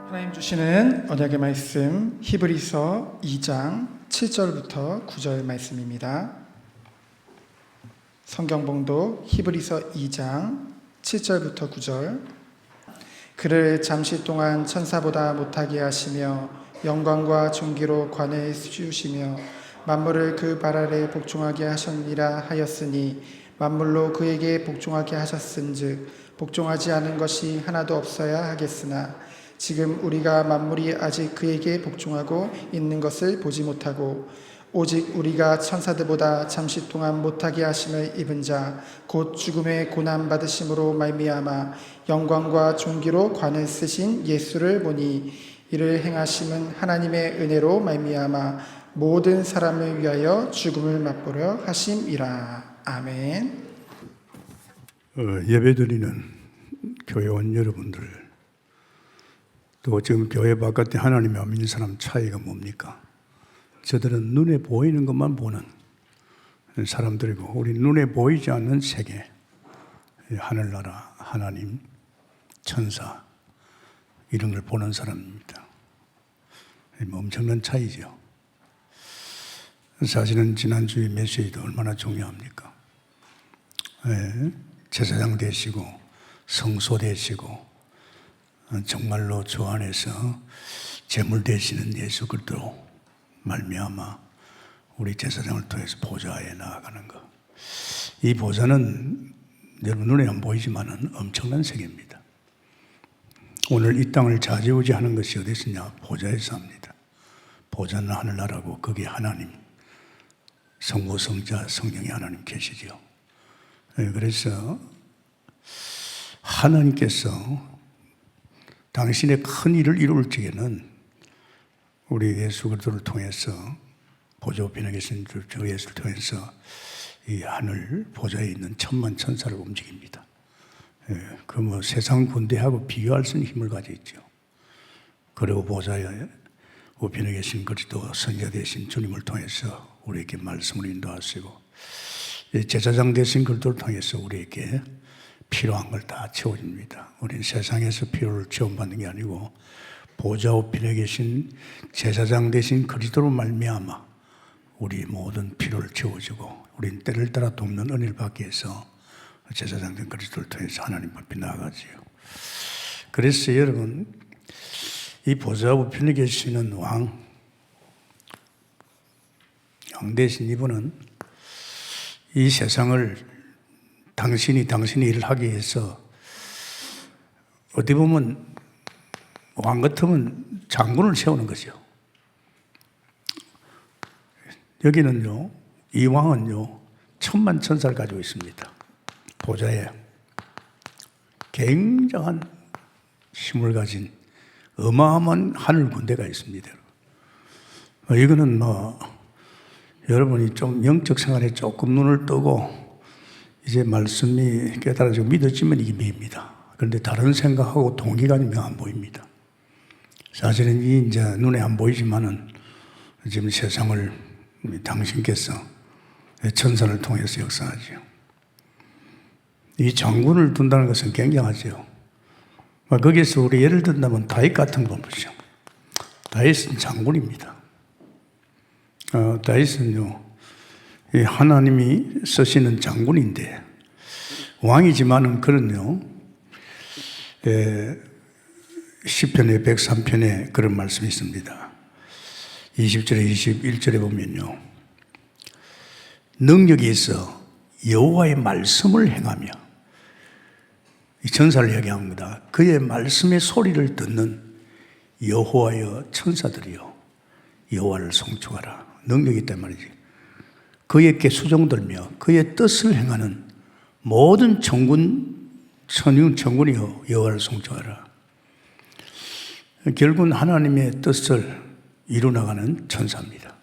하나님 주시는 언약의 말씀 히브리서 2장 7절부터 9절 말씀입니다. 성경봉독 히브리서 2장 7절부터 9절. 그를 잠시 동안 천사보다 못하게 하시며 영광과 존귀로 관을 씌우시며 만물을 그 발 아래 복종하게 하셨니라 하였으니 만물로 그에게 복종하게 하셨은즉 복종하지 않은 것이 하나도 없어야 하겠으나 지금 우리가 만물이 아직 그에게 복종하고 있는 것을 보지 못하고 오직 우리가 천사들보다 잠시 동안 못하게 하심을 입은 자 곧 죽음의 고난 받으심으로 말미암아 영광과 존귀로 관을 쓰신 예수를 보니 이를 행하심은 하나님의 은혜로 말미암아 모든 사람을 위하여 죽음을 맛보려 하심이라. 아멘. 예배드리는 교회원 여러분들, 또 지금 교회 바깥에 하나님이 안 믿는 사람 차이가 뭡니까? 저들은 눈에 보이는 것만 보는 사람들이고, 우리 눈에 보이지 않는 세계, 하늘나라, 하나님, 천사, 이런 걸 보는 사람입니다. 엄청난 차이죠. 사실은 지난주에 메시지도 얼마나 중요합니까? 제사장 되시고 성소 되시고 정말로 주 안에서 제물 되시는 예수 그리스도로 말미암아 우리 제사장을 통해서 보좌에 나아가는 것. 이 보좌는 여러분 눈에 안 보이지만은 엄청난 세계입니다. 오늘 이 땅을 좌지우지하는 것이 어디 있으냐? 보좌에서 합니다. 보좌는 하늘나라고 거기에 하나님, 성부, 성자, 성령의 하나님 계시죠. 그래서 하나님께서 당신의 큰 일을 이룰 적에는 우리 예수 그리스도를 통해서 보좌 우편에 계신 주 예수를 통해서 이 하늘 보좌에 있는 천만 천사를 움직입니다. 그 세상 군대하고 비교할 수 있는 힘을 가지고 있죠. 그리고 보좌에 우편에 계신 그리스도 선지자 되신 주님을 통해서 우리에게 말씀을 인도하시고 제사장 되신 그리스도를 통해서 우리에게 필요한 걸 다 채워줍니다. 우리는 세상에서 필요를 채움받는 게 아니고 보좌 우편에 계신 제사장 되신 그리스도로 말미암아 우리 모든 필요를 채워주고 우리는 때를 따라 돕는 은혜를 받기 위해서 제사장 된 그리스도를 통해서 하나님 앞에 나아가지요. 그래서 여러분, 이 보좌 우편에 계시는 왕 대신 이분은 이 세상을 당신이 일을 하기 위해서 어디 보면 왕 같으면 장군을 세우는 거죠. 여기는요, 이 왕은요, 천만 천사를 가지고 있습니다. 보좌에 굉장한 힘을 가진 어마어마한 하늘 군대가 있습니다. 이거는 여러분이 좀 영적 생활에 조금 눈을 뜨고 이제 말씀이 깨달아지고 믿어지면 이게 밉니다. 그런데 다른 생각하고 동기가 안 보입니다. 사실은 이제 눈에 안 보이지만은 지금 세상을 당신께서 천사를 통해서 역사하죠. 이 장군을 둔다는 것은 굉장하죠. 거기에서 우리 예를 든다면 다윗 같은 거 보죠. 다윗은 장군입니다. 다윗은요, 하나님이 쓰시는 장군인데 왕이지만은 그런요, 시편의 103편에 그런 말씀이 있습니다. 20절에 21절에 보면요, 능력이 있어 여호와의 말씀을 행하며, 이 천사를 얘기합니다. 그의 말씀의 소리를 듣는 여호와의 천사들이요, 여호와를 송축하라. 능력이 있단 말이지. 그에게 수종들며 그의 뜻을 행하는 모든 천군이요 여호와를 송축하라. 결국은 하나님의 뜻을 이루나가는 천사입니다.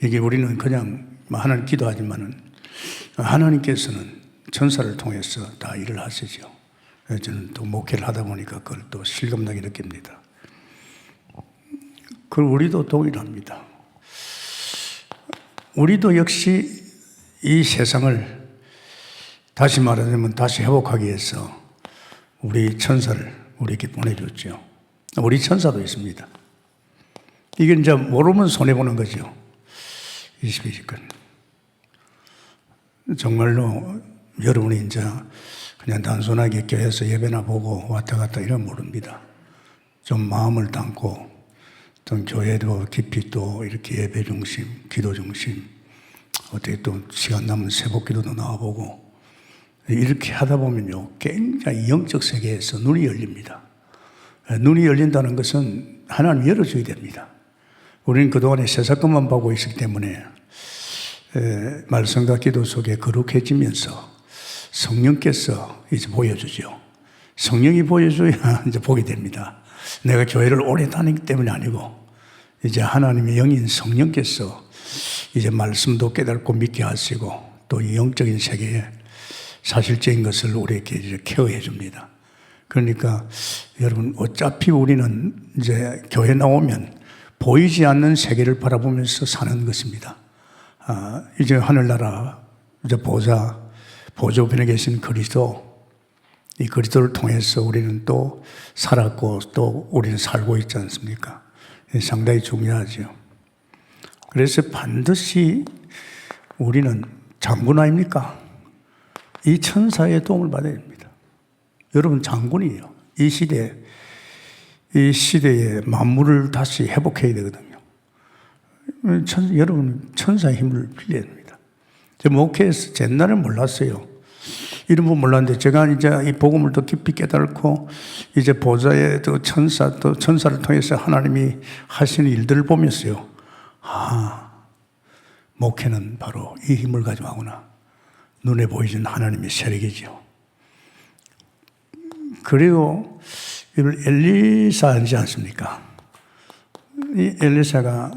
이게 우리는 그냥 하나님 기도하지만은 하나님께서는 천사를 통해서 다 일을 하시죠. 저는 또 목회를 하다 보니까 그걸 또 실감나게 느낍니다. 그걸 우리도 동일합니다. 우리도 역시 이 세상을 다시 말하자면 다시 회복하기 위해서 우리 천사를 우리에게 보내줬죠. 우리 천사도 있습니다. 이게 이제 모르면 손해보는 거죠. 22시간. 정말로 여러분이 이제 그냥 단순하게 교회에서 예배나 보고 왔다 갔다 이러면 모릅니다. 좀 마음을 담고 또 교회도 깊이 또 이렇게 예배 중심, 기도 중심, 어떻게 또 시간 남은 새벽 기도도 나와보고 이렇게 하다 보면요, 굉장히 영적 세계에서 눈이 열립니다. 눈이 열린다는 것은 하나님 열어줘야 됩니다. 우리는 그동안에 새 사건만 보고 있기 때문에 말씀과 기도 속에 거룩해지면서 성령께서 이제 보여주죠. 성령이 보여줘야 이제 보게 됩니다. 내가 교회를 오래 다니기 때문이 아니고 이제 하나님의 영인 성령께서 이제 말씀도 깨닫고 믿게 하시고 또 영적인 세계에 사실적인 것을 우리에게 이제 케어해 줍니다. 그러니까 여러분 어차피 우리는 이제 교회 나오면 보이지 않는 세계를 바라보면서 사는 것입니다. 이제 하늘나라 이제 보좌편에 계신 그리스도, 이 그리스도를 통해서 우리는 또 살았고 또 우리는 살고 있지 않습니까? 상당히 중요하죠. 그래서 반드시 우리는 장군 아닙니까? 이 천사의 도움을 받아야 됩니다. 여러분 장군이에요. 이 시대에 만물을 다시 회복해야 되거든요. 여러분 천사의 힘을 빌려야 됩니다. 제가 목회에서 옛날에 몰랐어요. 이런 분 몰랐는데 제가 이제 이 복음을 더 깊이 깨달고 이제 보좌의 또 천사를 통해서 하나님이 하시는 일들을 보면서요. 목회는 바로 이 힘을 가지고 하구나. 눈에 보이는 하나님의 세력이죠. 그리고 엘리사 아니지 않습니까? 이 엘리사가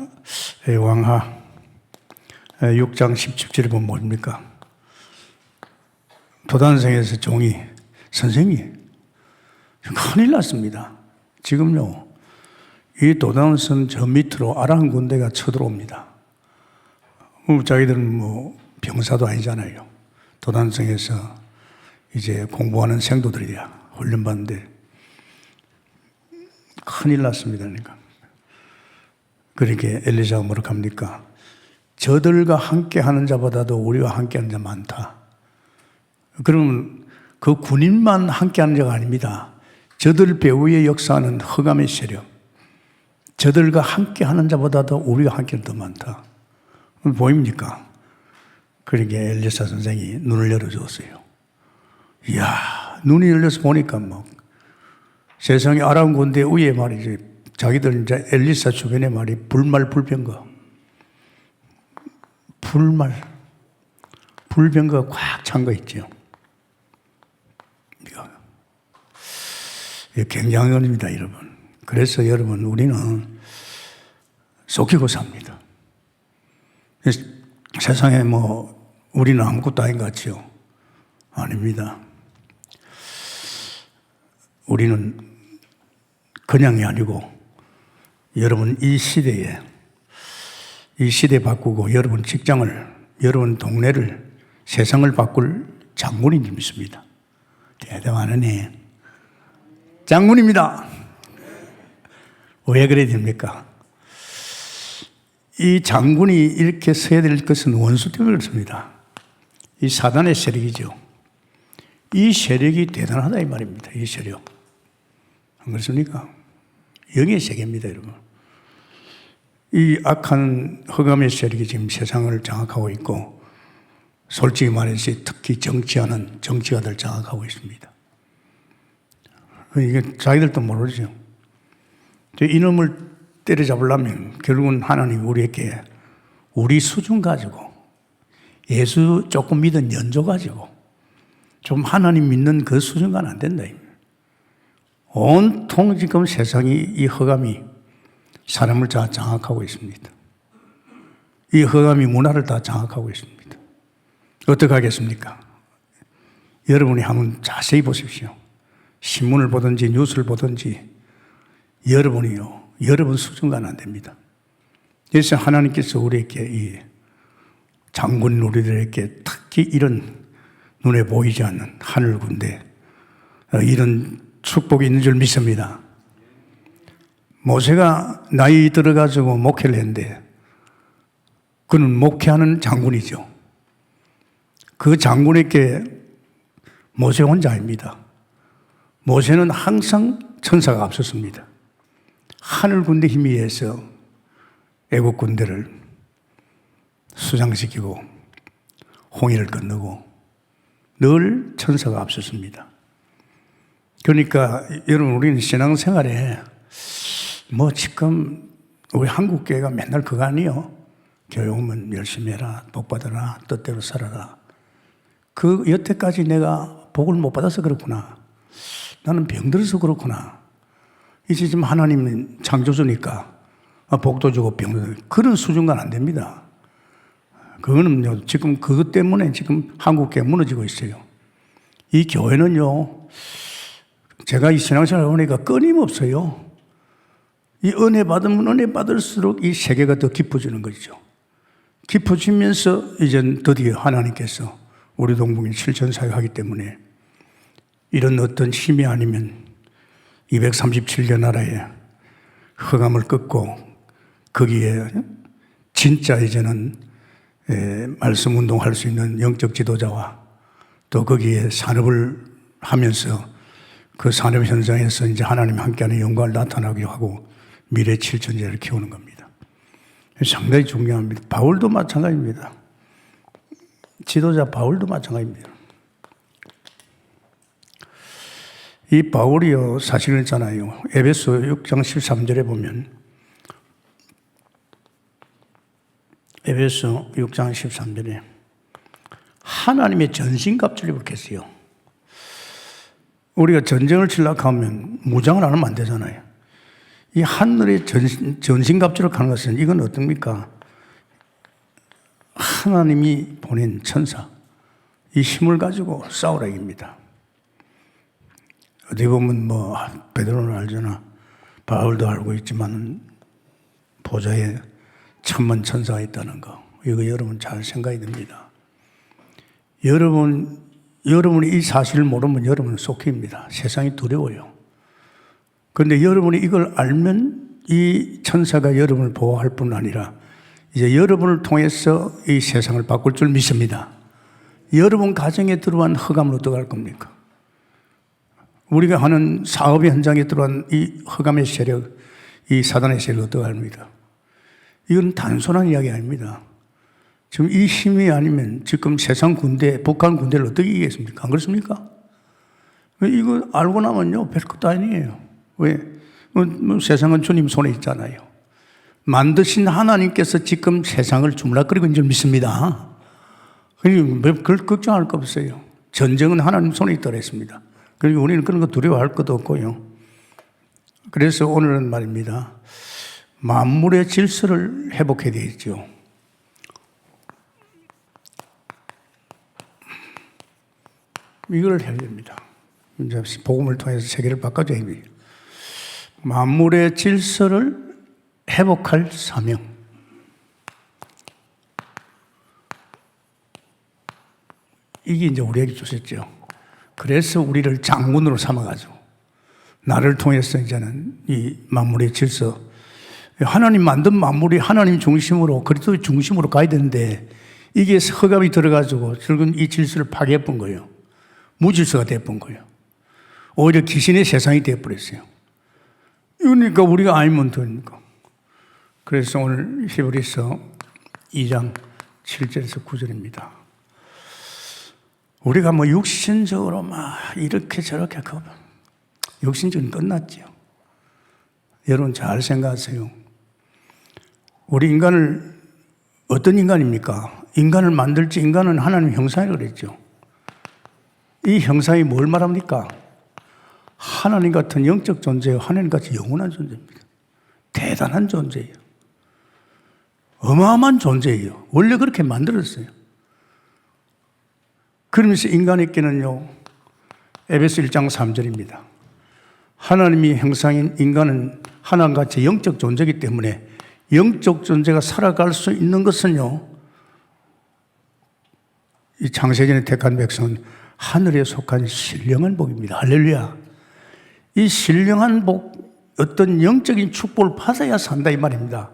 왕하 6장 17절에 보면 뭡니까? 도단성에서 종이 선생님 큰일 났습니다. 지금요 이 도단성 저 밑으로 아람 군대가 쳐들어옵니다. 자기들은 뭐 병사도 아니잖아요. 도단성에서 이제 공부하는 생도들이야 훈련받는데 큰일 났습니다. 그러니까 엘리사가 뭐라고 합니까? 저들과 함께 하는 자보다도 우리와 함께 하는 자 많다. 그러면 그 군인만 함께 하는 자가 아닙니다. 저들 배후에 역사하는 흑암의 세력, 저들과 함께 하는 자보다도 우리가 함께 하는 더 많다. 보입니까? 그러니까 엘리사 선생이 눈을 열어줬어요. 이야, 눈이 열려서 보니까 막 세상에 아람 군대 위에 말이지, 자기들 이제 엘리사 주변에 말이 불말 불병거, 불병거가 꽉 찬 거 있죠. 이거 굉장한 겁니다, 여러분. 그래서 여러분 우리는 속이고 삽니다. 세상에 뭐 우리는 아무것도 아닌 것 같죠? 아닙니다. 우리는 그냥이 아니고 여러분 이 시대 바꾸고 여러분 직장을, 여러분 동네를, 세상을 바꿀 장군인 줄 믿습니다. 대단하네. 장군입니다. 왜 그래야 됩니까? 이 장군이 이렇게 서야 될 것은 원수 때문에 그렇습니다. 이 사단의 세력이죠. 이 세력이 대단하다 이 말입니다. 이 세력. 안 그렇습니까? 영의 세계입니다, 여러분. 이 악한 흑암의 세력이 지금 세상을 장악하고 있고, 솔직히 말해서 특히 정치하는 정치가들 장악하고 있습니다. 이게 자기들도 모르죠. 이놈을 때려잡으려면 결국은 하나님 우리에게 우리 수준 가지고, 예수 조금 믿은 연조 가지고 좀 하나님 믿는 그 수준과는 안 된다. 온통 지금 세상이 이 흑암이 사람을 다 장악하고 있습니다. 이 흑암이 문화를 다 장악하고 있습니다. 어떻게 하겠습니까? 여러분이 한번 자세히 보십시오. 신문을 보든지 뉴스를 보든지 여러분이요, 여러분 수준과는 안 됩니다. 그래서 하나님께서 우리에게 이 장군 우리들에게 특히 이런 눈에 보이지 않는 하늘 군대, 이런 축복이 있는 줄 믿습니다. 모세가 나이 들어가지고 목회를 했는데 그는 목회하는 장군이죠. 그 장군에게 모세 혼자 아닙니다. 모세는 항상 천사가 앞섰습니다. 하늘 군대 힘에 의해서 애국 군대를 수장시키고 홍해를 건너고 늘 천사가 앞섰습니다. 그러니까 여러분 우리는 신앙생활에 뭐 지금 우리 한국 교회가 맨날 그거 아니에요. 교회 오면 열심히 해라, 복 받아라, 뜻대로 살아라. 그 여태까지 내가 복을 못 받아서 그렇구나. 나는 병들어서 그렇구나. 이제 지금 하나님은 창조주니까 복도 주고 병도 주고 그런 수준과는 안 됩니다. 그거는요, 지금 그것 때문에 지금 한국 교회 무너지고 있어요. 이 교회는요, 제가 이 신앙생활을 보니까 끊임없어요. 이 은혜 받으면 은혜 받을수록 이 세계가 더 깊어지는 거죠. 깊어지면서 이제 드디어 하나님께서 우리 동북인 실천사역 하기 때문에 이런 어떤 힘이 아니면 237개 나라에 흑암을 끊고 거기에 진짜 이제는 말씀 운동할 수 있는 영적 지도자와 또 거기에 산업을 하면서 그 산업 현장에서 이제 하나님 함께하는 영광을 나타나게 하고 미래 칠천제를 키우는 겁니다. 상당히 중요합니다. 바울도 마찬가지입니다. 지도자 바울도 마찬가지입니다. 이 바울이요, 사실은 있잖아요. 에베소 6장 13절에 보면 에베소 6장 13절에 하나님의 전신갑주를 입었겠어요. 우리가 전쟁을 치려고 하면 무장을 안 하면 안 되잖아요. 이 하늘의 전신갑주를 가는 것은 이건 어떻습니까? 하나님이 보낸 천사, 이 힘을 가지고 싸우라 입니다. 어디 보면 뭐 베드로는 알잖아. 바울도 알고 있지만 보좌에 천만 천사가 있다는 거. 이거 여러분 잘 생각이 듭니다. 여러분이 이 사실을 모르면 여러분은 속입니다. 세상이 두려워요. 그런데 여러분이 이걸 알면 이 천사가 여러분을 보호할 뿐 아니라 이제 여러분을 통해서 이 세상을 바꿀 줄 믿습니다. 여러분 가정에 들어간 흑암을 어떡할 겁니까? 우리가 하는 사업의 현장에 들어간 이 흑암의 세력, 이 사단의 세력을 어떡합니까? 이건 단순한 이야기 아닙니다. 지금 이 힘이 아니면 지금 세상 군대, 북한 군대를 어떻게 이기겠습니까? 안 그렇습니까? 이거 알고 나면요, 별것도 아니에요. 왜? 세상은 주님 손에 있잖아요. 만드신 하나님께서 지금 세상을 주물럭거리고 있는 줄 믿습니다. 그러니까 그걸 걱정할 거 없어요. 전쟁은 하나님 손에 있다고 했습니다. 그러니까 우리는 그런 거 두려워할 것도 없고요. 그래서 오늘은 말입니다. 만물의 질서를 회복해야 되겠죠. 이걸 해야 됩니다. 이제 복음을 통해서 세계를 바꿔줘야 됩니다. 만물의 질서를 회복할 사명. 이게 이제 우리에게 주셨죠. 그래서 우리를 장군으로 삼아가지고 나를 통해서 이제는 이 만물의 질서, 하나님 만든 만물이 하나님 중심으로 그리스도의 중심으로 가야 되는데 이게 흑암이 들어가지고 결국은 이 질서를 파괴해본 거예요. 무질서가 돼본 거예요. 오히려 귀신의 세상이 돼버렸어요. 그러니까 우리가 알면 되니까. 그래서 오늘 히브리서 2장 7절에서 9절입니다. 우리가 뭐 육신적으로 막 이렇게 저렇게 하고 육신적으로 끝났죠. 여러분 잘 생각하세요. 우리 인간을 어떤 인간입니까? 인간을 만들지 인간은 하나님 형상이라고 그랬죠. 이 형상이 뭘 말합니까? 하나님 같은 영적 존재요. 하나님 같이 영원한 존재입니다. 대단한 존재예요. 어마어마한 존재예요. 원래 그렇게 만들었어요. 그러면서 인간에게는요, 에베소 1장 3절입니다. 하나님이 형상인 인간은 하나님같이 영적 존재이기 때문에 영적 존재가 살아갈 수 있는 것은요, 이 창세전에 택한 백성은 하늘에 속한 신령한 복입니다. 할렐루야. 이 신령한 복, 어떤 영적인 축복을 받아야 산다 이 말입니다.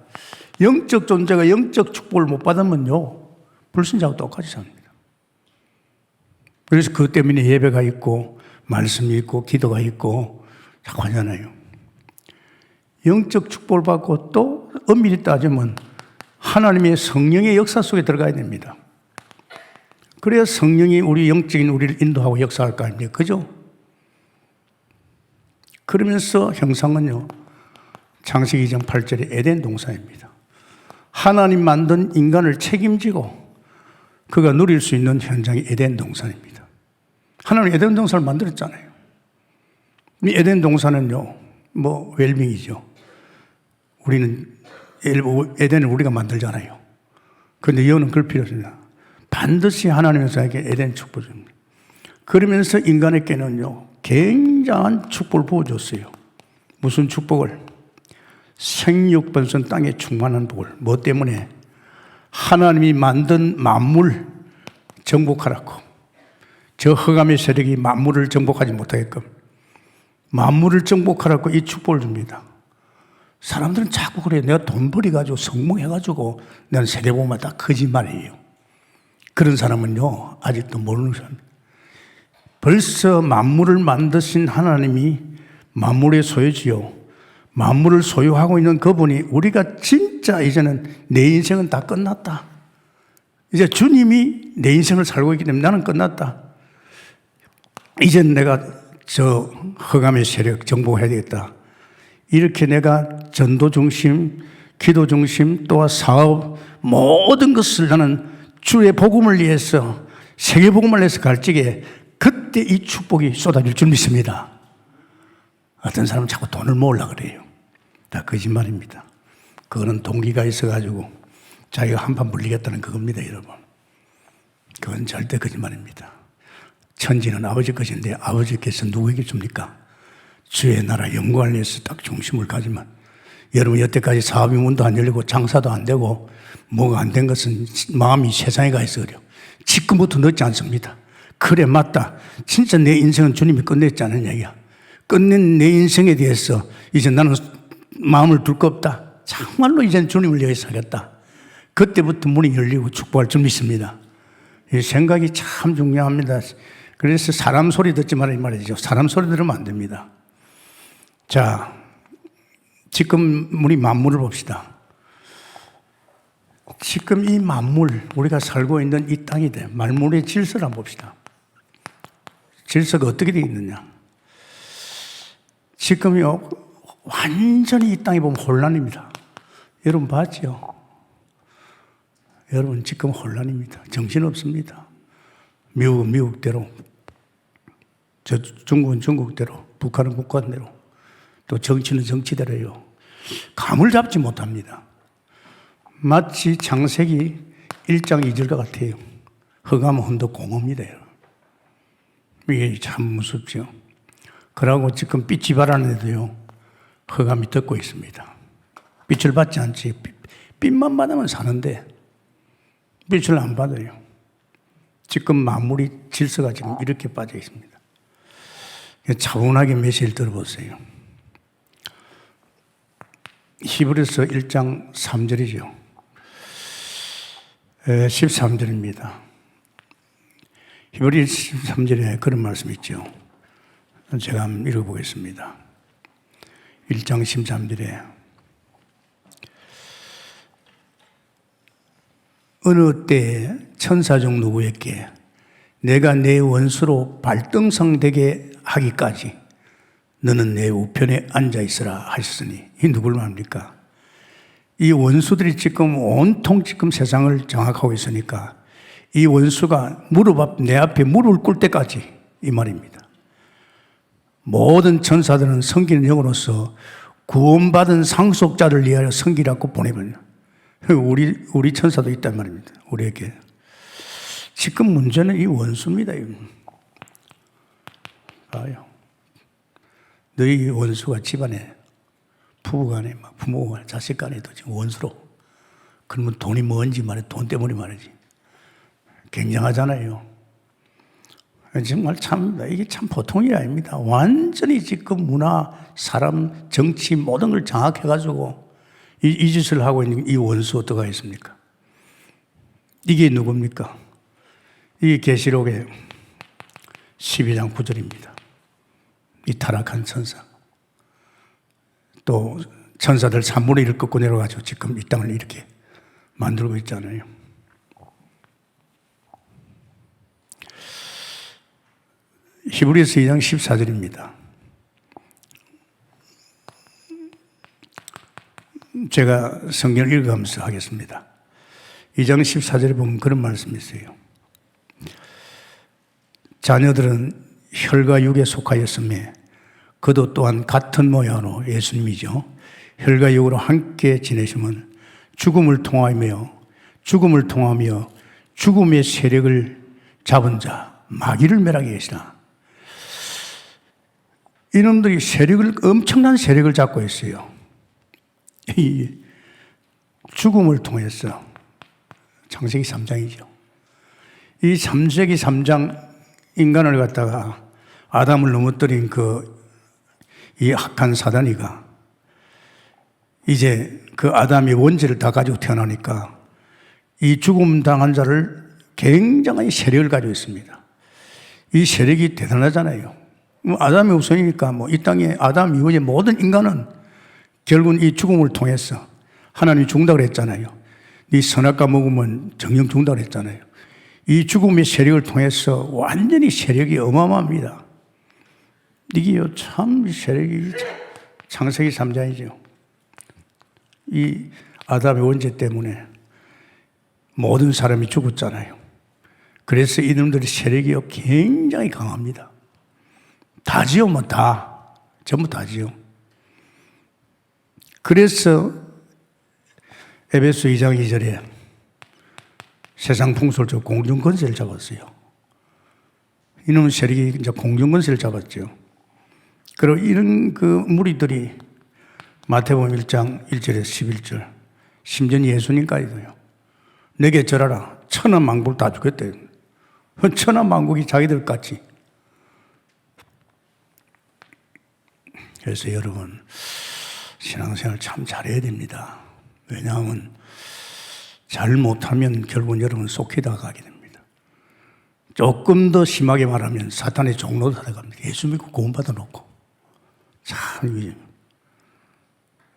영적 존재가 영적 축복을 못 받으면요, 불신자하고 똑같이 삽니다. 그래서 그것 때문에 예배가 있고 말씀이 있고 기도가 있고 자꾸 하잖아요. 영적 축복을 받고 또 엄밀히 따지면 하나님의 성령의 역사 속에 들어가야 됩니다. 그래야 성령이 우리 영적인 우리를 인도하고 역사할 거 아닙니까? 그죠? 그러면서 형상은요, 창세기 2장 8절의 에덴 동산입니다. 하나님 만든 인간을 책임지고 그가 누릴 수 있는 현장이 에덴 동산입니다. 하나님 에덴 동산을 만들었잖아요. 이 에덴 동산은요, 뭐 웰빙이죠. 우리는 에덴을 우리가 만들잖아요. 그런데 여호는 그럴 필요 없습니다. 반드시 하나님께서 에덴 축복을 줍니다. 그러면서 인간에게는요, 굉장한 축복을 부어줬어요. 무슨 축복을? 생육번성 땅에 충만한 복을. 뭐 때문에? 하나님이 만든 만물 정복하라고. 저 흑암의 세력이 만물을 정복하지 못하게끔 만물을 정복하라고 이 축복을 줍니다. 사람들은 자꾸 그래요. 내가 돈 벌이가지고 성공해가지고 나는 세계보면 다 거짓말이에요. 그런 사람은요, 아직도 모르는 사람입니다. 벌써 만물을 만드신 하나님이 만물의 소유지요. 만물을 소유하고 있는 그분이 우리가 진짜 이제는 내 인생은 다 끝났다. 이제 주님이 내 인생을 살고 있기 때문에 나는 끝났다. 이젠 내가 저 흑암의 세력 정복해야 되겠다. 이렇게 내가 전도 중심, 기도 중심, 또한 사업 모든 것을 나는 주의 복음을 위해서 세계 복음을 위해서 갈 적에 그때 이 축복이 쏟아질 줄 믿습니다. 어떤 사람은 자꾸 돈을 모으려고 그래요. 다 거짓말입니다. 그거는 동기가 있어가지고 자기가 한판 물리겠다는 그겁니다, 여러분. 그건 절대 거짓말입니다. 천지는 아버지 것인데 아버지께서 누구에게 줍니까? 주의 나라 영광을 위해서 딱 중심을 가지만, 여러분 여태까지 사업이 문도 안 열리고 장사도 안 되고 뭐가 안 된 것은 마음이 세상에 가 있어 그래요. 지금부터 늦지 않습니다. 그래 맞다. 진짜 내 인생은 주님이 끝냈지 않은 얘기야. 끝낸 내 인생에 대해서 이제 나는 마음을 둘 거 없다. 정말로 이제는 주님을 위해서 살겠다. 그때부터 문이 열리고 축복할 줄 믿습니다. 이 생각이 참 중요합니다. 그래서 사람 소리 듣지 말라 이 말이죠. 사람 소리 들으면 안 됩니다. 자, 지금 우리 만물을 봅시다. 지금 이 만물, 우리가 살고 있는 이 땅이 돼. 만물의 질서를 한번 봅시다. 질서가 어떻게 되어 있느냐. 지금요, 완전히 이 땅에 보면 혼란입니다. 여러분 봤죠? 여러분 지금 혼란입니다. 정신없습니다. 미국은 미국대로, 중국은 중국대로, 북한은 북한대로, 또 정치는 정치대로요. 감을 잡지 못합니다. 마치 창세기 1장 2절과 같아요. 흑암은 혼도 공허입니다. 이게 참 무섭죠. 그러고 지금 빛이 바라는데도요, 흑암이 덮고 있습니다. 빛을 받지 않지. 빛만 받으면 사는데 빛을 안 받아요. 지금 만물이 질서가 지금 이렇게 빠져 있습니다. 차분하게 메시지를 들어보세요. 히브리서 1장 3절이죠. 13절입니다. 히브리 13절에 그런 말씀이 있죠. 제가 한번 읽어보겠습니다. 1장 13절에 어느 때에 천사 중 누구에게 내가 내 원수로 발등상되게 하기까지 너는 내 우편에 앉아있으라 하셨으니, 이 누굴 말합니까? 이 원수들이 지금 온통 지금 세상을 장악하고 있으니까 이 원수가 내 앞에 무릎을 꿇을 때까지 이 말입니다. 모든 천사들은 섬기는 영으로서 구원받은 상속자를 위하여 섬기라고 보내버려요. 우리 천사도 있단 말입니다. 우리에게. 지금 문제는 이 원수입니다. 봐요. 너희 원수가 집안에, 부부간에, 부모간에, 자식간에도 지금 원수로. 그러면 돈이 뭔지 말해. 돈 때문에 말이지. 굉장하잖아요. 정말 참 이게 참 보통 일이 아닙니다. 완전히 지금 문화, 사람, 정치 모든 걸 장악해가지고 이 짓을 하고 있는 이 원수 어떡하 있습니까? 이게 누굽니까? 이게 계시록의 12장 9절입니다. 이 타락한 천사. 또 천사들 3분의 1을 꺾고 내려가지고 지금 이 땅을 이렇게 만들고 있잖아요. 히브리서 2장 14절입니다. 제가 성경을 읽어가면서 하겠습니다. 2장 14절에 보면 그런 말씀이 있어요. 자녀들은 혈과 육에 속하였음에 그도 또한 같은 모양으로 예수님이죠. 혈과 육으로 함께 지내시면 죽음을 통하며 죽음의 세력을 잡은 자 마귀를 멸하게 계시나. 이놈들이 엄청난 세력을 잡고 있어요. 이 죽음을 통해서 창세기 3장이죠. 이 창세기 3장 인간을 갖다가 아담을 넘어뜨린 이 악한 사단이가 이제 그 아담이 원죄를 다 가지고 태어나니까 이 죽음 당한 자를 굉장한 세력을 가지고 있습니다. 이 세력이 대단하잖아요. 아담이 우선이니까 이 땅에 아담 이후의 모든 인간은 결국은 이 죽음을 통해서 하나님이 죽는다고 그랬잖아요. 네 선악과 먹으면 정령 죽는다고 그랬잖아요. 이 죽음의 세력을 통해서 완전히 세력이 어마어마합니다. 이게요, 참 세력이 창세기 3장이죠. 이 아담의 원죄 때문에 모든 사람이 죽었잖아요. 그래서 이놈들의 세력이 굉장히 강합니다. 다지요, 전부 다지요. 그래서 에베소 2장 2절에 세상 풍속을 공중권세를 잡았어요. 이놈의 세력이 이제 공중권세를 잡았죠. 그리고 이런 무리들이 마태복음 1장 1절에서 11절, 심지어 예수님까지도요. 내게 절하라. 천한 만국을 다 주겠대요. 천한 만국이 자기들 같이. 그래서 여러분, 신앙생활 참 잘해야 됩니다. 왜냐하면 잘못하면 결국은 여러분 속히다 가게 됩니다. 조금 더 심하게 말하면 사탄의 종로로 살아갑니다. 예수 믿고 구원받아 놓고. 참 위험.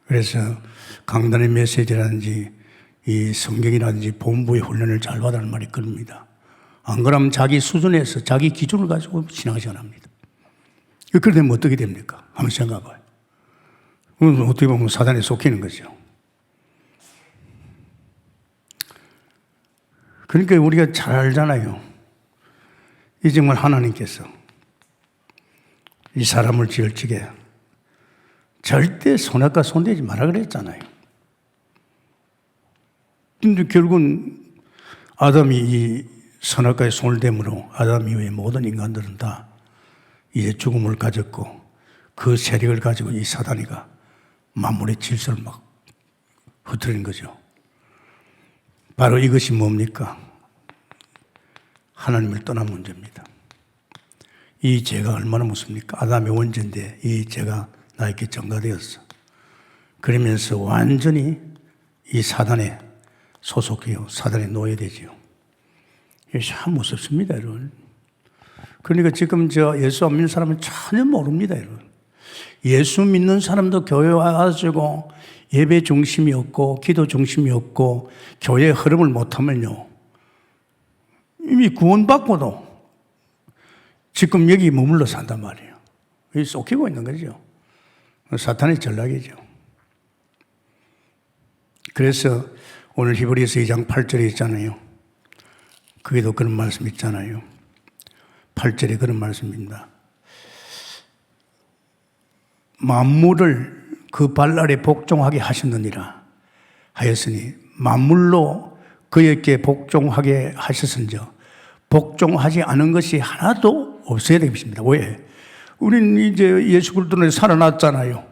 그래서 강단의 메시지라든지 이 성경이라든지 본부의 훈련을 잘 받으라는 말이 그럽니다. 안 그러면 자기 수준에서 자기 기준을 가지고 신앙생활 합니다. 그렇게 되면 어떻게 됩니까? 한번 생각해봐요. 어떻게 보면 사단에 속히는 거죠. 그러니까 우리가 잘 알잖아요. 이 정말 하나님께서 이 사람을 지을 적에 절대 선악과 손대지 마라 그랬잖아요. 근데 결국은 아담이 이 선악과의 손을 댐으로 아담 이후의 모든 인간들은 다 이제 죽음을 가졌고 그 세력을 가지고 이 사단이가 만물의 질서를 막 흐트리는 거죠. 바로 이것이 뭡니까? 하나님을 떠난 문제입니다. 이 죄가 얼마나 무섭습니까? 아담의 원죄인데 이 죄가 나에게 전가되었어. 그러면서 완전히 이 사단의 소속이요, 사단의 노예되지요. 이게 참 무섭습니다, 여러분. 그러니까 지금 예수 안 믿는 사람은 전혀 모릅니다, 여러분. 예수 믿는 사람도 교회 와가지고 예배 중심이 없고 기도 중심이 없고 교회의 흐름을 못하면요, 이미 구원받고도 지금 여기 머물러 산단 말이에요. 여기 쏟기고 있는 거죠. 사탄의 전략이죠. 그래서 오늘 히브리서 2장 8절에 있잖아요. 거기도 그런 말씀 있잖아요. 8절에 그런 말씀입니다. 만물을 그 발 아래 복종하게 하셨느니라 하였으니 만물로 그에게 복종하게 하셨은즉 복종하지 않은 것이 하나도 없어야 되겠습니다. 왜? 우리는 이제 예수 그리스도로 살아났잖아요.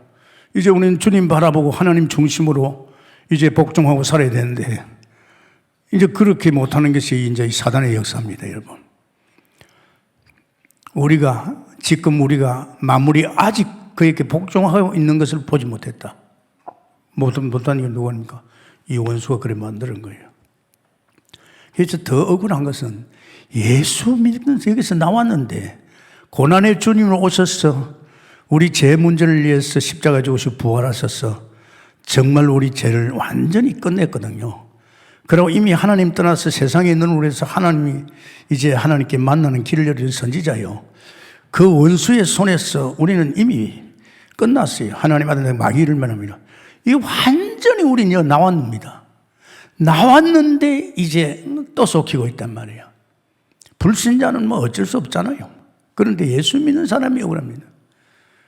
이제 우리는 주님 바라보고 하나님 중심으로 이제 복종하고 살아야 되는데 이제 그렇게 못하는 것이 이제 사단의 역사입니다, 여러분. 우리가 만물이 아직 그에게 복종하고 있는 것을 보지 못했다. 못한 게 누구입니까? 이 원수가 그래 만드는 거예요. 그래서 더 억울한 것은 예수 믿으면서 여기서 나왔는데 고난의 주님으로 오셔서 우리 죄 문제를 위해서 십자가에 죽으시고 부활하셔서 정말 우리 죄를 완전히 끝냈거든요. 그리고 이미 하나님 떠나서 세상에 있는 우리에서 하나님이 이제 하나님께 만나는 길을 열린 선지자요. 그 원수의 손에서 우리는 이미 끝났어요. 하나님 아들 마귀를 면합니다. 이게 완전히 우리는 나왔습니다. 나왔는데 이제 또 속히고 있단 말이에요. 불신자는 뭐 어쩔 수 없잖아요. 그런데 예수 믿는 사람이 억울합니다.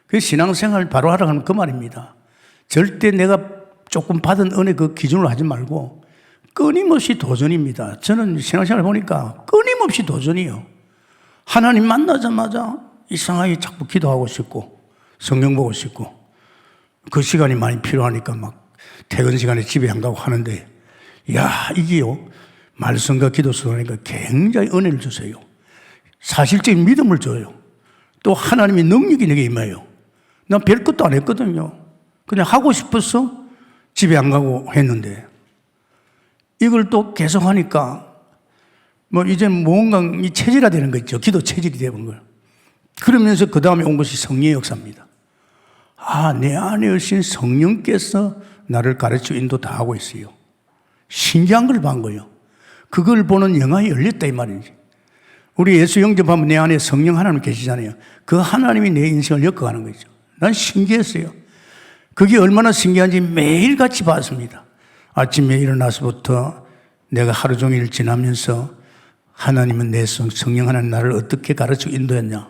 그 신앙생활 바로 하라는 그 말입니다. 절대 내가 조금 받은 은혜 그 기준으로 하지 말고 끊임없이 도전입니다. 저는 신앙생활 보니까 끊임없이 도전이요. 하나님 만나자마자 이상하게 자꾸 기도하고 싶고 성경 보고 싶고 그 시간이 많이 필요하니까 막 퇴근 시간에 집에 안 가고 하는데 야 이게요 말씀과 기도 속하니까 굉장히 은혜를 주세요. 사실적인 믿음을 줘요. 또 하나님의 능력이 내게 임해요. 난 별것도 안 했거든요. 그냥 하고 싶어서 집에 안 가고 했는데 이걸 또 계속 하니까 뭐 이제 뭔가 이 체질화 되는 거 있죠. 기도 체질이 되는 거예요. 그러면서 그 다음에 온 것이 성령의 역사입니다. 아, 내 안에 오신 성령께서 나를 가르쳐 인도 다 하고 있어요. 신기한 걸 본 거예요. 그걸 보는 영혼이 열렸다 이 말이지. 우리 예수 영접하면 내 안에 성령 하나님 계시잖아요. 그 하나님이 내 인생을 엮어가는 거죠. 난 신기했어요. 그게 얼마나 신기한지 매일같이 봤습니다. 아침에 일어나서부터 내가 하루 종일 지나면서 하나님은 내 성령 하나님 나를 어떻게 가르쳐 인도했냐.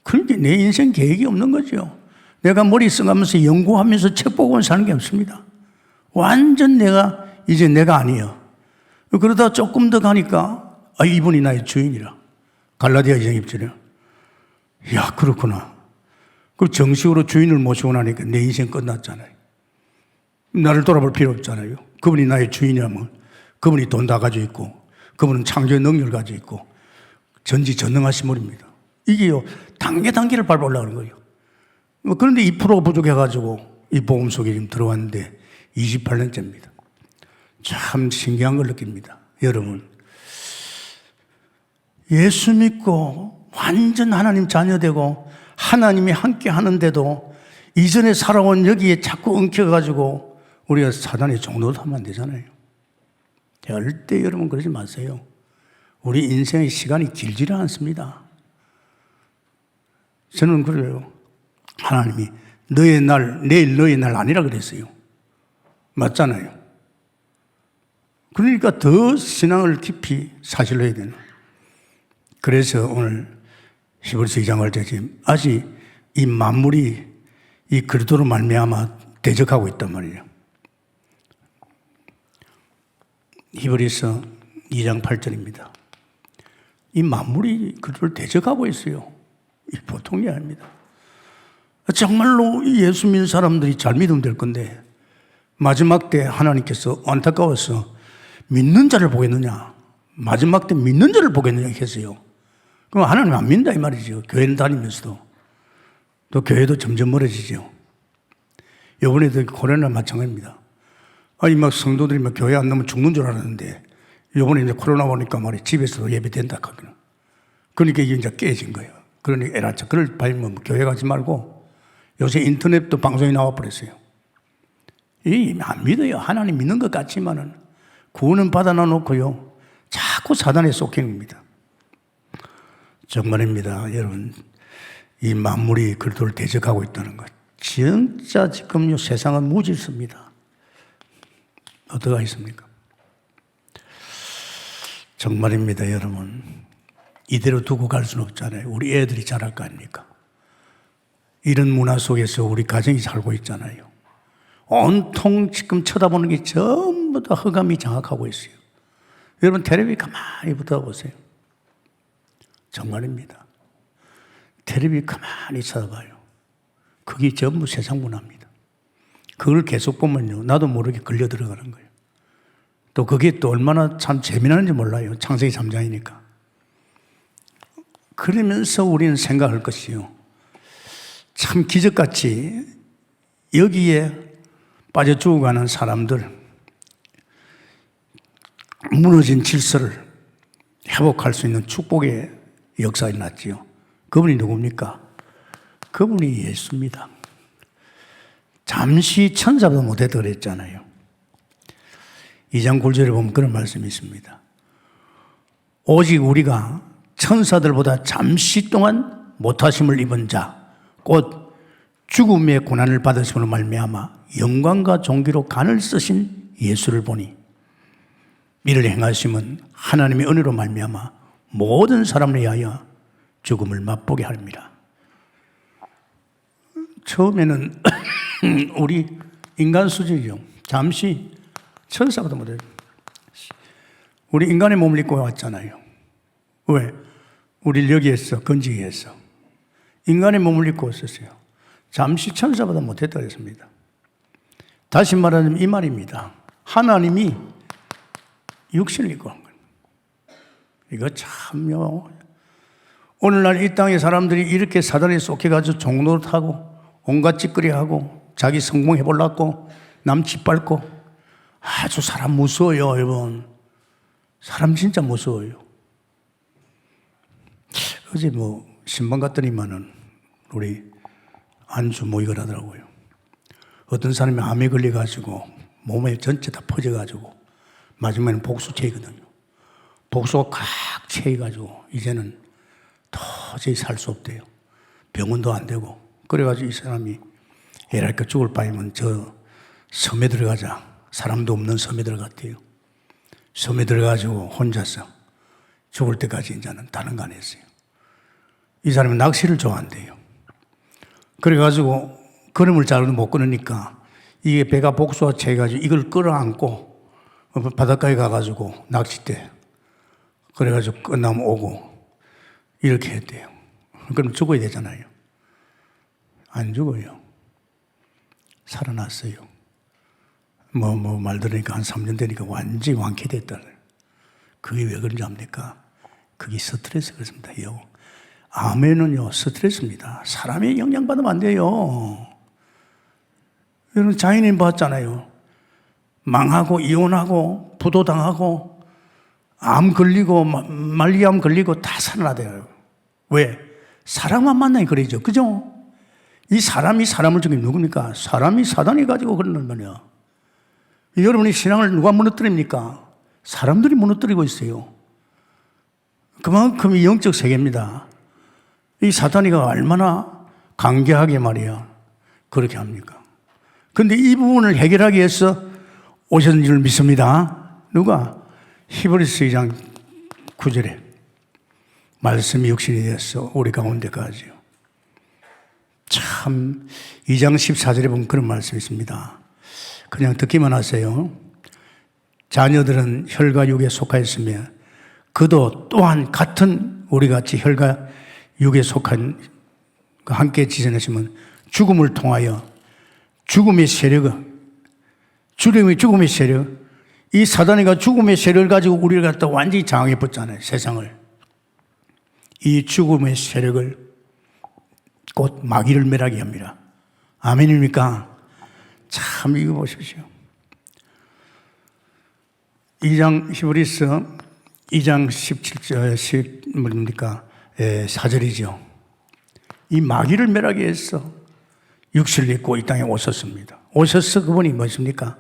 그러니까 내 인생 계획이 없는 거죠. 내가 머리 써가면서 연구하면서 책 보고 사는 게 없습니다. 완전 이제 내가 아니에요. 그러다 조금 더 가니까 이분이 나의 주인이라. 갈라디아 2장 1절이요. 야 그렇구나. 그 정식으로 주인을 모시고 나니까 내 인생 끝났잖아요. 나를 돌아볼 필요 없잖아요. 그분이 나의 주인이라면 그분이 돈 다 가지고 있고 그분은 창조의 능력을 가지고 있고 전지전능하신 분입니다. 이게요 단계를 밟아 올라가는 거예요. 그런데 2%가 부족해가지고 이 복음 속에 지금 들어왔는데 28년째입니다. 참 신기한 걸 느낍니다. 여러분 예수 믿고 완전 하나님 자녀되고 하나님이 함께 하는데도 이전에 살아온 여기에 자꾸 엉켜가지고 우리가 사단의 종노릇 하면 안 되잖아요. 절대 여러분 그러지 마세요. 우리 인생의 시간이 길지를 않습니다. 저는 그래요. 하나님이 너의 날, 내일 너의 날 아니라 그랬어요. 맞잖아요. 그러니까 더 신앙을 깊이 사실로 해야 되는. 그래서 오늘 히브리서 2장 할 때 지금 아직 이 만물이 이 그리스도로 말미암아 대적하고 있단 말이에요. 히브리서 2장 8절입니다. 이 만물이 그리스도를 대적하고 있어요. 이 보통 게 아닙니다. 정말로 예수 믿는 사람들이 잘 믿으면 될 건데 마지막 때 하나님께서 안타까워서 믿는 자를 보겠느냐, 마지막 때 믿는 자를 보겠느냐 했어요. 그럼 하나님 안 믿는다 이 말이죠. 교회는 다니면서도 또 교회도 점점 멀어지죠. 이번에도 코로나 마찬가지입니다. 아니 막 성도들이 막 교회 안 나오면 죽는 줄 알았는데 이번에 이제 코로나 오니까 말이 집에서도 예배된다 하거든요. 그러니까 이게 이제 깨진 거예요. 그러니까 에라차 그럴 바에는 교회 가지 말고 요새 인터넷도 방송이 나와 버렸어요. 안 믿어요. 하나님 믿는 것 같지만은 구원은 받아 놓고요. 자꾸 사단에 속히는 겁니다. 정말입니다. 여러분, 이 만물이 그리스도를 대적하고 있다는 것. 진짜 지금 이 세상은 무질서입니다. 어떻게 하겠습니까? 정말입니다, 여러분. 이대로 두고 갈 수는 없잖아요. 우리 애들이 자랄 거 아닙니까? 이런 문화 속에서 우리 가정이 살고 있잖아요. 온통 지금 쳐다보는 게 전부 다 흑암이 장악하고 있어요. 여러분 텔레비 가만히 붙어보세요. 정말입니다. 텔레비 가만히 쳐다봐요. 그게 전부 세상 문화입니다. 그걸 계속 보면요. 나도 모르게 걸려 들어가는 거예요. 또 그게 또 얼마나 참 재미나는지 몰라요. 창세기 3장이니까. 그러면서 우리는 생각할 것이요. 참 기적같이 여기에 빠져 죽어가는 사람들, 무너진 질서를 회복할 수 있는 축복의 역사가 났지요. 그분이 누굽니까? 그분이 예수입니다. 잠시 천사보다 못했다 그랬잖아요. 2장 9절에 보면 그런 말씀이 있습니다. 오직 우리가 천사들보다 잠시 동안 못하심을 입은 자, 곧 죽음의 고난을 받으심으로 말미암아 영광과 존귀로 간을 쓰신 예수를 보니 이를 행하심은 하나님의 은혜로 말미암아 모든 사람을 위하여 죽음을 맛보게 합니다. 처음에는 우리 인간 수준이죠. 잠시 천사보다 못해요. 우리 인간의 몸을 입고 왔잖아요. 왜? 우리를 여기에서 건지기 위해서 인간의 몸을 입고 왔었어요. 잠시 천사보다 못했다 그랬습니다. 다시 말하자면 이 말입니다. 하나님이 육신을 입고 한 거예요. 이거 참요. 오늘날 이 땅의 사람들이 이렇게 사단에 속해가지고 종노릇하고 온갖 찌끄리하고 자기 성공해보려고 남 짓밟고 아주 사람 무서워요, 여러분. 사람 진짜 무서워요. 어제 신방 갔더니만은 우리 안주 모의를 하더라고요. 어떤 사람이 암에 걸려가지고 몸에 전체 다 퍼져가지고 마지막에는 복수체이거든요. 복수가 꽉 채여가지고 이제는 도저히 살 수 없대요. 병원도 안 되고. 그래가지고 이 사람이 애랄까 죽을 바에는 저 섬에 들어가자. 사람도 없는 섬에 들어갔대요. 섬에 들어가지고 혼자서 죽을 때까지 이제는 다른 거 안 했어요. 이 사람은 낚시를 좋아한대요. 그래가지고 걸음을 잘 못 끊으니까 이게 배가 복수가 채가지고 이걸 끌어안고 바닷가에 가가지고 낚싯대 그래가지고 끝나면 오고 이렇게 했대요. 그럼 죽어야 되잖아요. 안 죽어요. 살아났어요. 말 들으니까 한 3년 되니까 완전히 완쾌됐다. 그게 왜 그런지 압니까? 그게 스트레스 그렇습니다. 암에는요, 스트레스입니다. 사람이 영향받으면 안 돼요. 여러분, 자연인 봤잖아요. 망하고, 이혼하고, 부도당하고, 암 걸리고, 말기암 걸리고 다 살아나대요. 왜? 사람만 만나니 그러죠. 그죠? 이 사람이 사람을 죽이면 누굽니까? 사람이 사단이 가지고 그러는 거냐. 여러분이 신앙을 누가 무너뜨립니까? 사람들이 무너뜨리고 있어요. 그만큼 이 영적 세계입니다. 이 사탄이가 얼마나 강경하게 말이야 그렇게 합니까? 그런데 이 부분을 해결하기 위해서 오셨는 줄 믿습니다. 누가? 히브리서 2장 9절에 말씀이 육신이 되어서 우리 가운데까지요. 참 2장 14절에 보면 그런 말씀이 있습니다. 그냥 듣기만 하세요. 자녀들은 혈과 육에 속하였으며 그도 또한 같은 우리같이 혈과 육에 속한 함께 지내시면 죽음을 통하여 죽음의 세력, 이 사단이가 죽음의 세력을 가지고 우리를 갖다 완전히 장악해버렸잖아요. 세상을. 이 죽음의 세력을 곧 마귀를 멸하게 합니다. 아멘입니까? 참 이거 보십시오. 2장 히브리서 2장 17절 뭡니까? 4절이죠. 이 마귀를 멸하기 위해서 육신을 입고 이 땅에 오셨습니다. 오셔서 그분이 무엇입니까?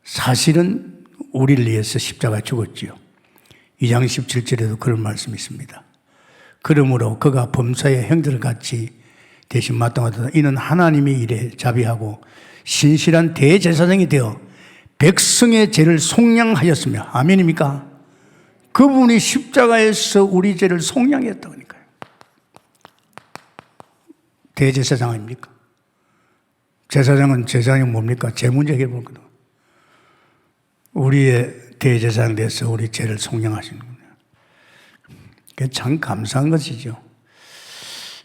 사실은 우리를 위해서 십자가에 죽었지요. 2장 17절에도 그런 말씀이 있습니다. 그러므로 그가 범사의 형들을 같이 대신 마땅하다. 이는 하나님의 일에 자비하고 신실한 대제사장이 되어 백성의 죄를 속량하였으며 아멘입니까? 그분이 십자가에서 우리 죄를 속량했다니까요. 대제사장 아닙니까? 제사장은 뭡니까? 죄 문제 해결하는 거다. 우리의 대제사장 돼서 우리 죄를 속량하시는 거예요. 그게 참 감사한 것이죠.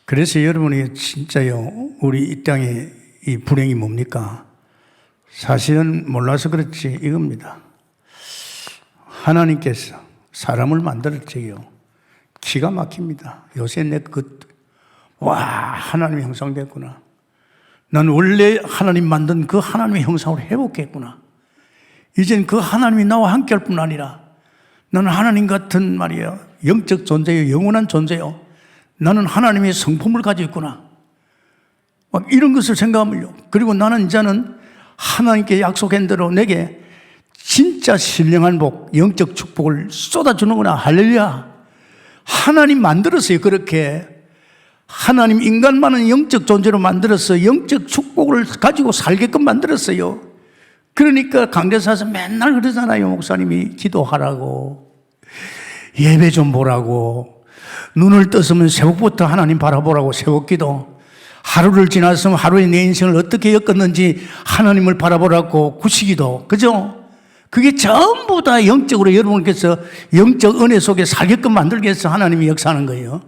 그래서 여러분이 진짜요, 우리 이 땅에 이 불행이 뭡니까? 사실은 몰라서 그렇지 이겁니다. 하나님께서 사람을 만들 적에요, 기가 막힙니다. 요새 하나님의 형상 됐구나. 난 원래 하나님 만든 그 하나님의 형상으로 회복했구나. 이젠 그 하나님이 나와 함께 할 뿐 아니라 나는 하나님 같은 말이에요. 영적 존재요. 영원한 존재요. 나는 하나님의 성품을 가지고 있구나. 막 이런 것을 생각하면요. 그리고 나는 이제는 하나님께 약속한 대로 내게 진짜 신령한 복, 영적 축복을 쏟아주는구나. 할렐루야. 하나님 만들었어요. 그렇게. 하나님 인간만은 영적 존재로 만들어서 영적 축복을 가지고 살게끔 만들었어요. 그러니까 강대사에서 맨날 그러잖아요. 목사님이 기도하라고, 예배 좀 보라고, 눈을 떴으면 새벽부터 하나님 바라보라고. 새벽기도. 하루를 지났으면 하루에 내 인생을 어떻게 엮었는지 하나님을 바라보라고. 구시기도. 그죠? 그게 전부 다 영적으로 여러분께서 영적 은혜 속에 살게끔 만들기 위해서 하나님이 역사하는 거예요.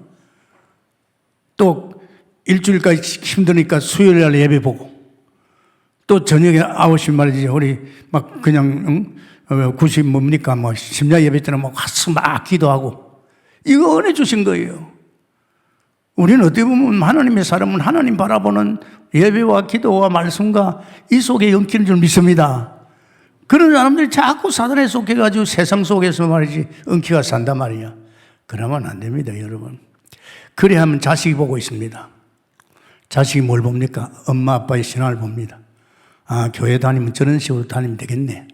또 일주일까지 힘드니까 수요일 날 예배 보고, 또 저녁에 9시 말이지 우리 막 그냥 9시 뭡니까 뭐 심야 예배 때는 뭐 가서 막 기도하고. 이거 은혜 주신 거예요. 우리는 어떻게 보면 하나님의 사람은 하나님 바라보는 예배와 기도와 말씀과 이 속에 엉키는 줄 믿습니다. 그런 사람들이 자꾸 사단에 속해가지고 세상 속에서 말이지 엉키가 산단 말이야. 그러면 안 됩니다, 여러분. 그래 하면 자식이 보고 있습니다. 자식이 뭘 봅니까? 엄마 아빠의 신앙을 봅니다. 아, 교회 다니면 저런 식으로 다니면 되겠네.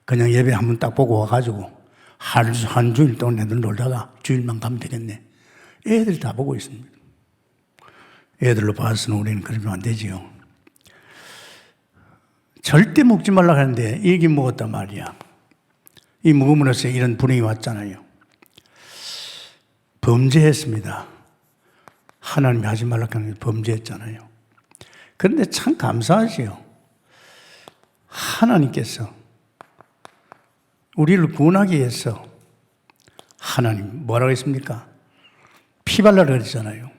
그냥 예배 한번 딱 보고 와가지고 한 주일 동안 애들 놀다가 주일만 가면 되겠네. 애들이 다 보고 있습니다. 애들로 봐서는 우리는 그러면 안 되지요. 절대 먹지 말라고 하는데 이게 먹었단 말이야. 이 먹음으로써 이런 불행이 왔잖아요. 범죄했습니다. 하나님이 하지 말라고 하는 게 범죄했잖아요. 그런데 참 감사하지요. 하나님께서 우리를 구원하기 위해서 하나님 뭐라고 했습니까? 피 발라라 그랬잖아요.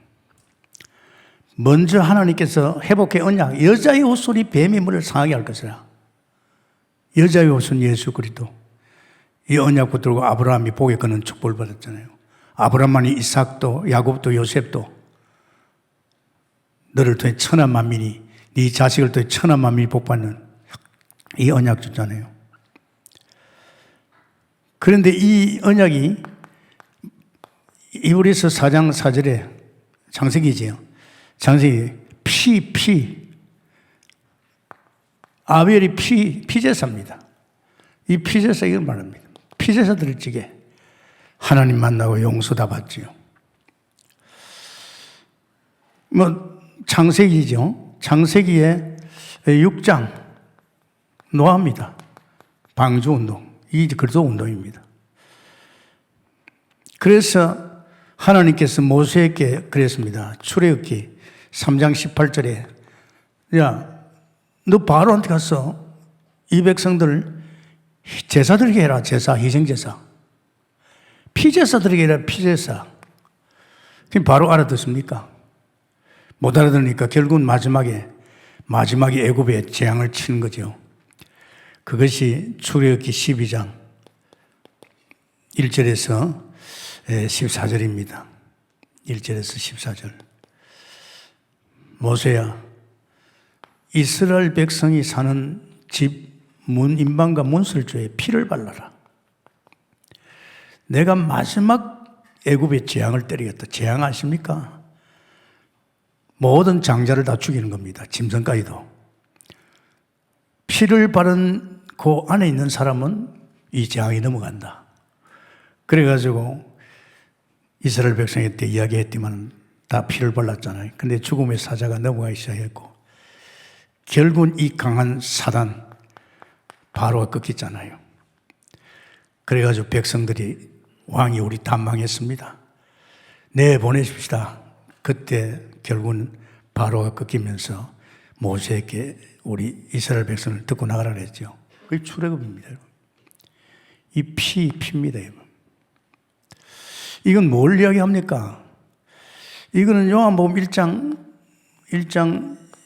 먼저 하나님께서 회복의 언약, 여자의 옷소리 뱀의 물을 상하게 할 것이라. 여자의 옷은 예수 그리스도. 이 언약 붙들고 아브라함이 복에 거는 축복을 받았잖아요. 아브라함만이 이삭도 야곱도 요셉도 너를 통해 천한 만민이, 네 자식을 통해 천한 만민이 복받는 이 언약 줬잖아요. 그런데 이 언약이 이브리서 4장 4절에 창세기지요. 창세기 아벨이 피제사입니다. 이 피제사 이걸 말합니다. 피제사 드릴 적에 하나님 만나고 용서 다 받지요. 뭐 창세기죠. 창세기에 6장 노아입니다. 방주운동, 이 그리스도운동입니다. 그래서 하나님께서 모세에게 그랬습니다. 출애굽기 3장 18절에 야, 너 바로한테 가서 이 백성들 제사 드리게 해라. 제사, 희생제사. 피제사 드리게 해라. 피제사. 그럼 바로 알아듣습니까? 못 알아들으니까 결국은 마지막에 애굽에 재앙을 치는 거죠. 그것이 출애굽기 12장 1절에서 14절입니다. 1절에서 14절. 모세야, 이스라엘 백성이 사는 집 문 인방과 문설주에 피를 발라라. 내가 마지막 애굽의 재앙을 때리겠다. 재앙 아십니까? 모든 장자를 다 죽이는 겁니다. 짐승까지도. 피를 바른 그 안에 있는 사람은 이 재앙이 넘어간다. 그래가지고 이스라엘 백성에 때 이야기했지만 다 피를 발랐잖아요. 근데 죽음의 사자가 넘어가기 시작했고 결국은 이 강한 사단 바로가 꺾였잖아요. 그래가지고 백성들이 왕이 우리 다 망했습니다. 내보내십시다. 그때 결국은 바로가 꺾이면서 모세에게 우리 이스라엘 백성을 듣고 나가라 그랬죠. 그게 출애굽입니다. 이 피입니다. 이건 뭘 이야기합니까? 이거는 요한복음 1장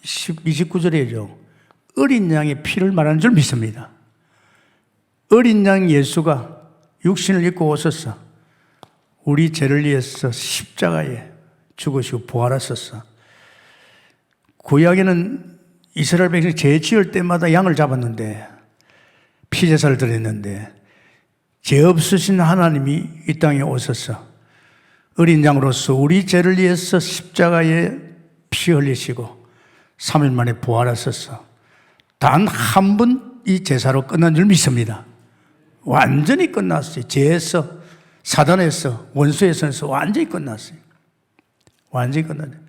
29절이죠. 어린 양의 피를 말하는 줄 믿습니다. 어린 양 예수가 육신을 입고 오셔서 우리 죄를 위해서 십자가에 죽으시고 부활하셨어. 구약에는 이스라엘 백성이 죄 지을 때마다 양을 잡았는데 피제사를 드렸는데 죄 없으신 하나님이 이 땅에 오셔서 어린 양으로서 우리 죄를 위해서 십자가에 피 흘리시고 3일 만에 부활하셔서 단 한 번 이 제사로 끝난 줄 믿습니다. 완전히 끝났어요. 죄에서, 사단에서, 원수에서 완전히 끝났어요. 완전히 끝났어요.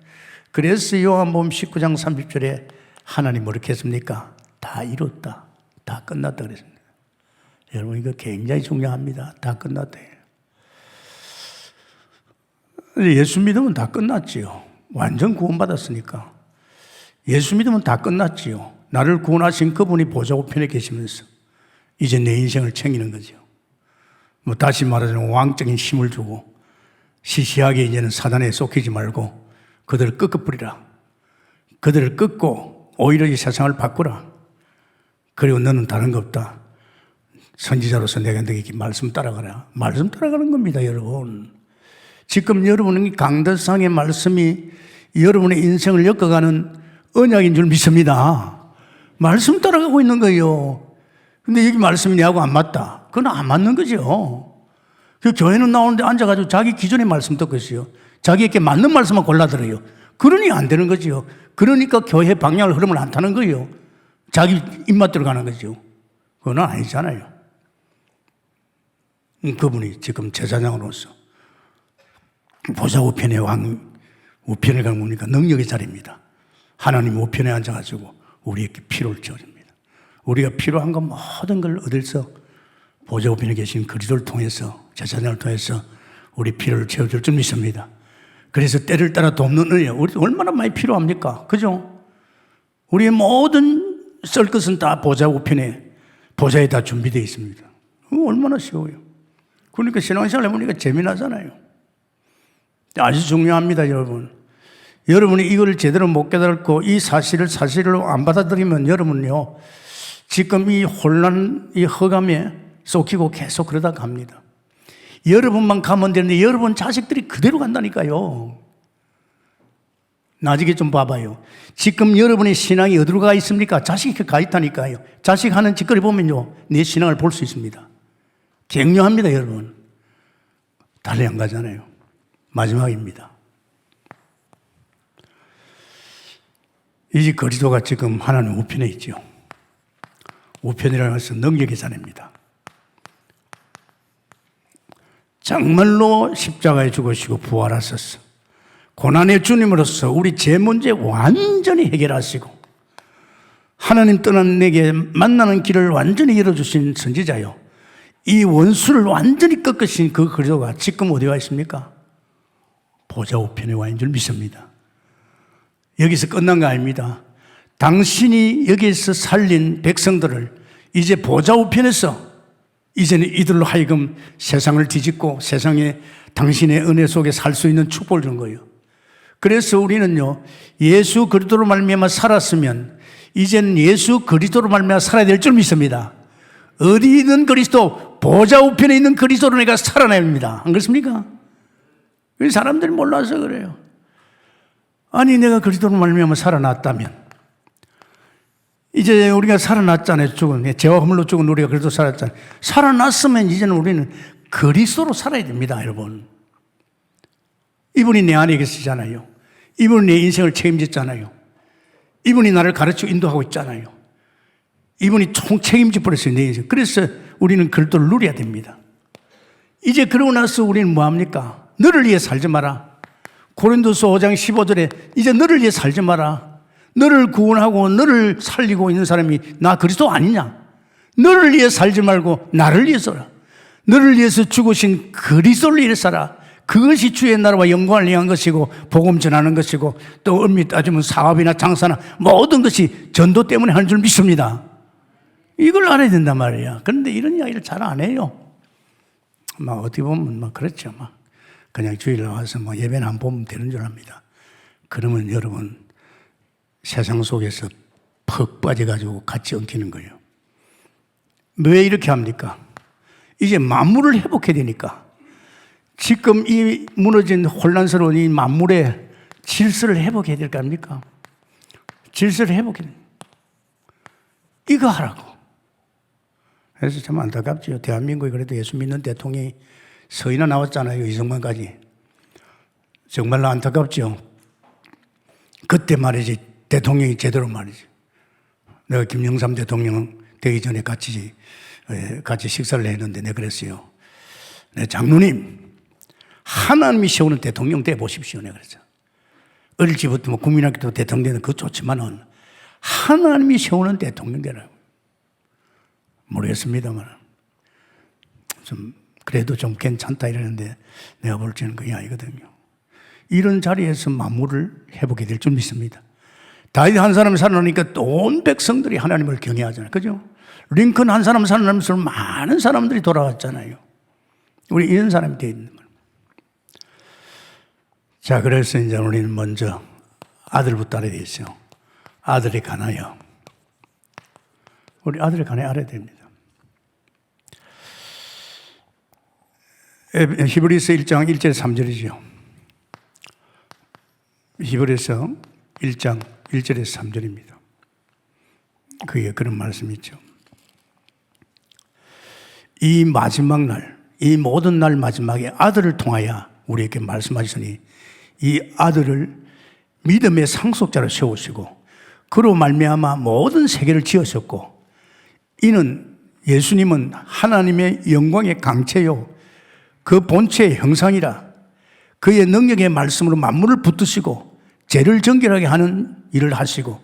그래서 요한복음 19장 30절에 하나님 뭐렇게 했습니까? 다 이뤘다. 다 끝났다 그랬습니다. 여러분 이거 굉장히 중요합니다. 다 끝났다. 예수 믿으면 다 끝났지요. 완전 구원받았으니까. 예수 믿으면 다 끝났지요. 나를 구원하신 그분이 보좌 우편에 계시면서 이제 내 인생을 챙기는 거죠. 뭐 다시 말하자면 왕적인 힘을 주고 시시하게 이제는 사단에 속히지 말고 그들을 끄끄뿌리라. 그들을 끄고 오히려 이 세상을 바꾸라. 그리고 너는 다른 거 없다. 선지자로서 내가 너에게 말씀 따라가라. 말씀 따라가는 겁니다, 여러분. 지금 여러분은 강대상의 말씀이 여러분의 인생을 엮어가는 언약인 줄 믿습니다. 말씀 따라가고 있는 거예요. 근데 여기 말씀이 내하고 안 맞다. 그건 안 맞는 거죠. 그 교회는 나오는데 앉아가지고 자기 기존의 말씀 듣고 있어요. 자기에게 맞는 말씀만 골라 들어요. 그러니 안 되는 거죠. 그러니까 교회 방향을 흐름을 안 타는 거예요. 자기 입맛대로 가는 거죠. 그건 아니잖아요. 그분이 지금 제사장으로서 보좌 우편의 왕, 우편에 가면 뭡니까? 능력의 자리입니다. 하나님 우편에 앉아가지고 우리에게 필요를 채워줍니다. 우리가 필요한 건 모든 걸 얻을서 보좌 우편에 계신 그리스도를 통해서, 제사장을 통해서 우리 필요를 채워줄 줄 믿습니다. 그래서 때를 따라 돕는 은혜, 우리 얼마나 많이 필요합니까? 그죠? 우리의 모든 쓸 것은 다 보좌 우편에, 보좌에 다 준비되어 있습니다. 얼마나 쉬워요. 그러니까 신앙생활 해보니까 재미나잖아요. 아주 중요합니다, 여러분. 여러분이 이걸 제대로 못 깨달고 이 사실로 안 받아들이면 여러분요, 지금 이 혼란, 이 허감에 쏟기고 계속 그러다 갑니다. 여러분만 가면 되는데 여러분 자식들이 그대로 간다니까요. 나중에 좀 봐봐요. 지금 여러분의 신앙이 어디로 가 있습니까? 자식이 가 있다니까요. 자식 하는 짓거리 보면요, 내 신앙을 볼 수 있습니다. 격려합니다, 여러분. 달리 안 가잖아요. 마지막입니다. 이 그리스도가 지금 하나님 우편에 있죠. 우편이라는 것은 능력의 자리입니다. 정말로 십자가에 죽으시고 부활하셨어. 고난의 주님으로서 우리 죄 문제 완전히 해결하시고 하나님 떠난 내게 만나는 길을 완전히 열어주신 선지자요, 이 원수를 완전히 꺾으신 그 그리스도가 지금 어디 와 있습니까? 보좌 우편에 와 있는 줄 믿습니다. 여기서 끝난 거 아닙니다. 당신이 여기에서 살린 백성들을 이제 보좌 우편에서 이제는 이들로 하여금 세상을 뒤집고 세상에 당신의 은혜 속에 살 수 있는 축복을 준 거예요. 그래서 우리는요, 예수 그리스도로 말미암아 살았으면 이제는 예수 그리스도로 말미암아 살아야 될 줄 믿습니다. 어디 있는 그리스도? 보좌 우편에 있는 그리스도로 내가 살아나야 합니다. 안 그렇습니까? 사람들이 몰라서 그래요. 아니, 내가 그리스도로 말미암아 살아났다면, 이제 우리가 살아났잖아요. 죽은, 죄와 허물로 죽은 우리가 그리스도 살았잖아요. 살아났으면 이제는 우리는 그리스도로 살아야 됩니다, 여러분. 이분이 내 안에 계시잖아요. 이분이 내 인생을 책임졌잖아요. 이분이 나를 가르치고 인도하고 있잖아요. 이분이 총 책임져 버렸어요, 내 인생. 그래서 우리는 그리스도를 누려야 됩니다. 이제 그러고 나서 우리는 뭐합니까? 너를 위해 살지 마라. 고린도서 5장 15절에 이제 너를 위해 살지 마라. 너를 구원하고 너를 살리고 있는 사람이 나 그리스도 아니냐? 너를 위해 살지 말고 나를 위해 살아. 너를 위해서 죽으신 그리스도를 위해 살아. 그것이 주의 나라와 영광을 위한 것이고 복음 전하는 것이고 또 엄밀히 따지면 사업이나 장사나 모든 것이 전도 때문에 하는 줄 믿습니다. 이걸 알아야 된단 말이야. 그런데 이런 이야기를 잘 안 해요. 막 어떻게 보면 막 그렇죠. 막 그냥 주일 나와서 뭐 예배는 안 보면 되는 줄 압니다. 그러면 여러분 세상 속에서 퍽 빠져가지고 같이 엉키는 거예요. 왜 이렇게 합니까? 이제 만물을 회복해야 되니까. 지금 이 무너진 혼란스러운 이 만물의 질서를 회복해야 될 거 아닙니까? 질서를 회복해야 돼. 이거 하라고. 그래서 참 안타깝죠. 대한민국이 그래도 예수 믿는 대통령이 서이나 나왔잖아요. 이승만까지. 정말로 안타깝죠. 그때 말이지 대통령이 제대로 말이지. 내가 김영삼 대통령 되기 전에 같이 식사를 했는데 내가 그랬어요. 네, 장로님, 하나님이 세우는 대통령 돼 보십시오. 내가 그랬죠. 어릴 적부터 뭐 국민학교 대통령 되는 그거 좋지만은 하나님이 세우는 대통령 되라고. 모르겠습니다만 좀 그래도 좀 괜찮다 이러는데 내가 볼 때는 그게 아니거든요. 이런 자리에서 만물을 회복해야 될 줄 믿습니다. 다윗 한 사람이 살아나니까 온 백성들이 하나님을 경외하잖아요. 그죠? 링컨 한 사람 살아나면서 많은 사람들이 돌아왔잖아요. 우리 이런 사람이 되어 있는 거예요. 자, 그래서 이제 우리는 먼저 아들부터 알아야 되겠어요. 아들에 관하여. 우리 아들에 관하여 알아야 됩니다. 히브리서 1장 1절 3절이죠. 히브리서 1장 1절에서 3절입니다. 그게 그런 말씀이 있죠. 이 마지막 날, 이 모든 날 마지막에 아들을 통하여 우리에게 말씀하시니 이 아들을 믿음의 상속자로 세우시고 그로 말미암아 모든 세계를 지으셨고 이는 예수님은 하나님의 영광의 강체요 그 본체의 형상이라 그의 능력의 말씀으로 만물을 붙드시고 죄를 정결하게 하는 일을 하시고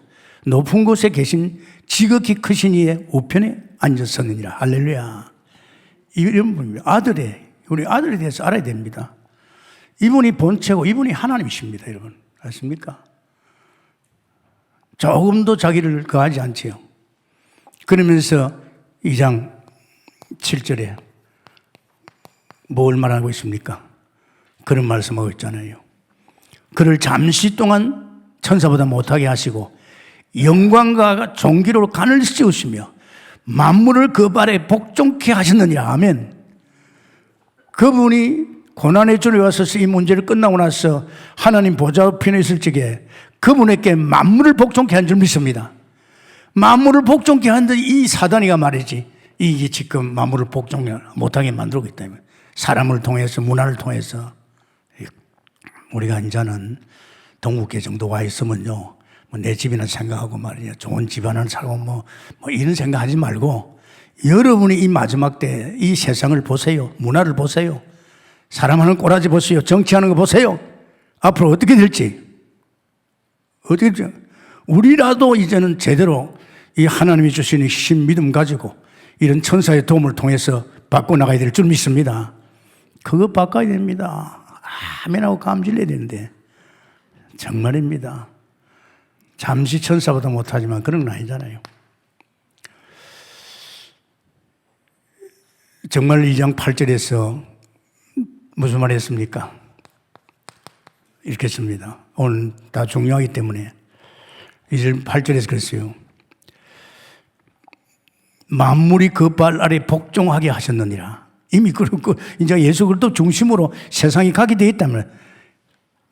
높은 곳에 계신 지극히 크신 이의 우편에 앉으셨느니라. 할렐루야. 이런 분입니다. 우리 아들에 대해서 알아야 됩니다. 이분이 본체고 이분이 하나님이십니다. 여러분 아십니까? 조금도 자기를 거하지 않지요. 그러면서 2장 7절에 뭘 말하고 있습니까? 그런 말씀하고 있잖아요. 그를 잠시 동안 천사보다 못하게 하시고 영광과 존귀로 간을 씌우시며 만물을 그 발에 복종케 하셨느니라. 아멘. 그분이 고난의 줄에 와서 이 문제를 끝나고 나서 하나님 보좌 편에 있을 적에 그분에게 만물을 복종케 한 줄 믿습니다. 만물을 복종케 한 이 사단이가 말이지 이게 지금 만물을 복종 못하게 만들고 있다. 사람을 통해서 문화를 통해서 우리가 이제는 동국계 정도 와 있으면요 내 집이나 생각하고 말이야 좋은 집 하나 살고 뭐 이런 생각하지 말고 여러분이 이 마지막 때 이 세상을 보세요. 문화를 보세요. 사람하는 꼬라지 보세요. 정치하는 거 보세요. 앞으로 어떻게 될지. 우리라도 이제는 제대로 이 하나님이 주시는 신 믿음 가지고 이런 천사의 도움을 통해서 바꿔나가야 될 줄 믿습니다. 그거 바꿔야 됩니다. 아멘하고 감질내야 되는데 정말입니다. 잠시 천사보다 못하지만 그런 건 아니잖아요. 정말 2장 8절에서 무슨 말 했습니까? 이렇게 씁니다. 오늘 다 중요하기 때문에 2절 8절에서 그랬어요. 만물이 그 발 아래 복종하게 하셨느니라. 이미 그렇고 이제 예수 그리스도 중심으로 세상이 가게 되어 있다면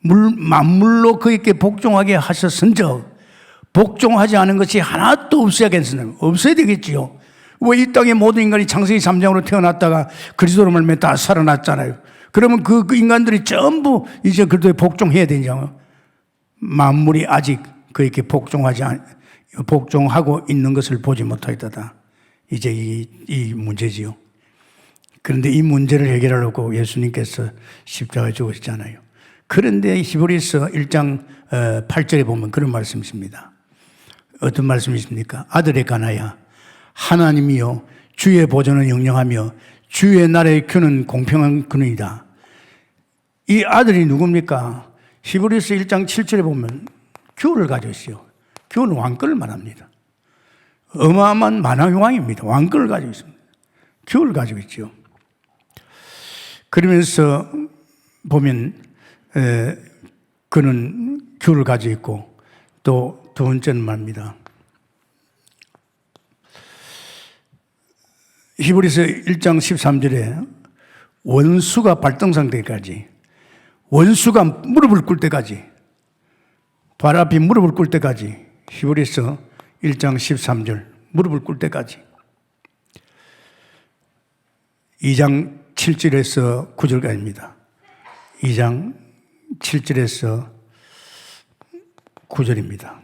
만물로 그에게 복종하게 하셨은즉 복종하지 않은 것이 하나도 없어야겠습니다. 없어야 되겠지요. 왜 이 땅의 모든 인간이 창세기 3장으로 태어났다가 그리스도로 말미암아 다 살아났잖아요. 그러면 그 인간들이 전부 이제 그리스도에 복종해야 되냐고요. 만물이 아직 그에게 복종하고 있는 것을 보지 못하였다. 이제 이 문제지요. 그런데 이 문제를 해결하려고 예수님께서 십자가에 죽으셨잖아요. 그런데 히브리서 1장 8절에 보면 그런 말씀이십니다. 어떤 말씀이십니까? 아들에 관하여 하나님이요 주의 보존은 영영하며 주의 나라의 큐는 공평한 근원이다. 이 아들이 누굽니까? 히브리서 1장 7절에 보면 큐를 가지고 있어요. 큐는 왕권을 말합니다. 어마어마한 만왕의 왕입니다. 왕권을 가지고 있습니다. 큐를 가지고 있죠. 그러면서 보면 그는 큐를 가지고 있고 또 두 번째는 말입니다. 히브리서 1장 13절에 원수가 발등상 때까지, 원수가 무릎을 꿇을 때까지, 발 앞이 무릎을 꿇을 때까지, 히브리서 1장 13절 무릎을 꿇을 때까지, 2장 7절에서 9절까지입니다. 2장 7절에서 9절입니다.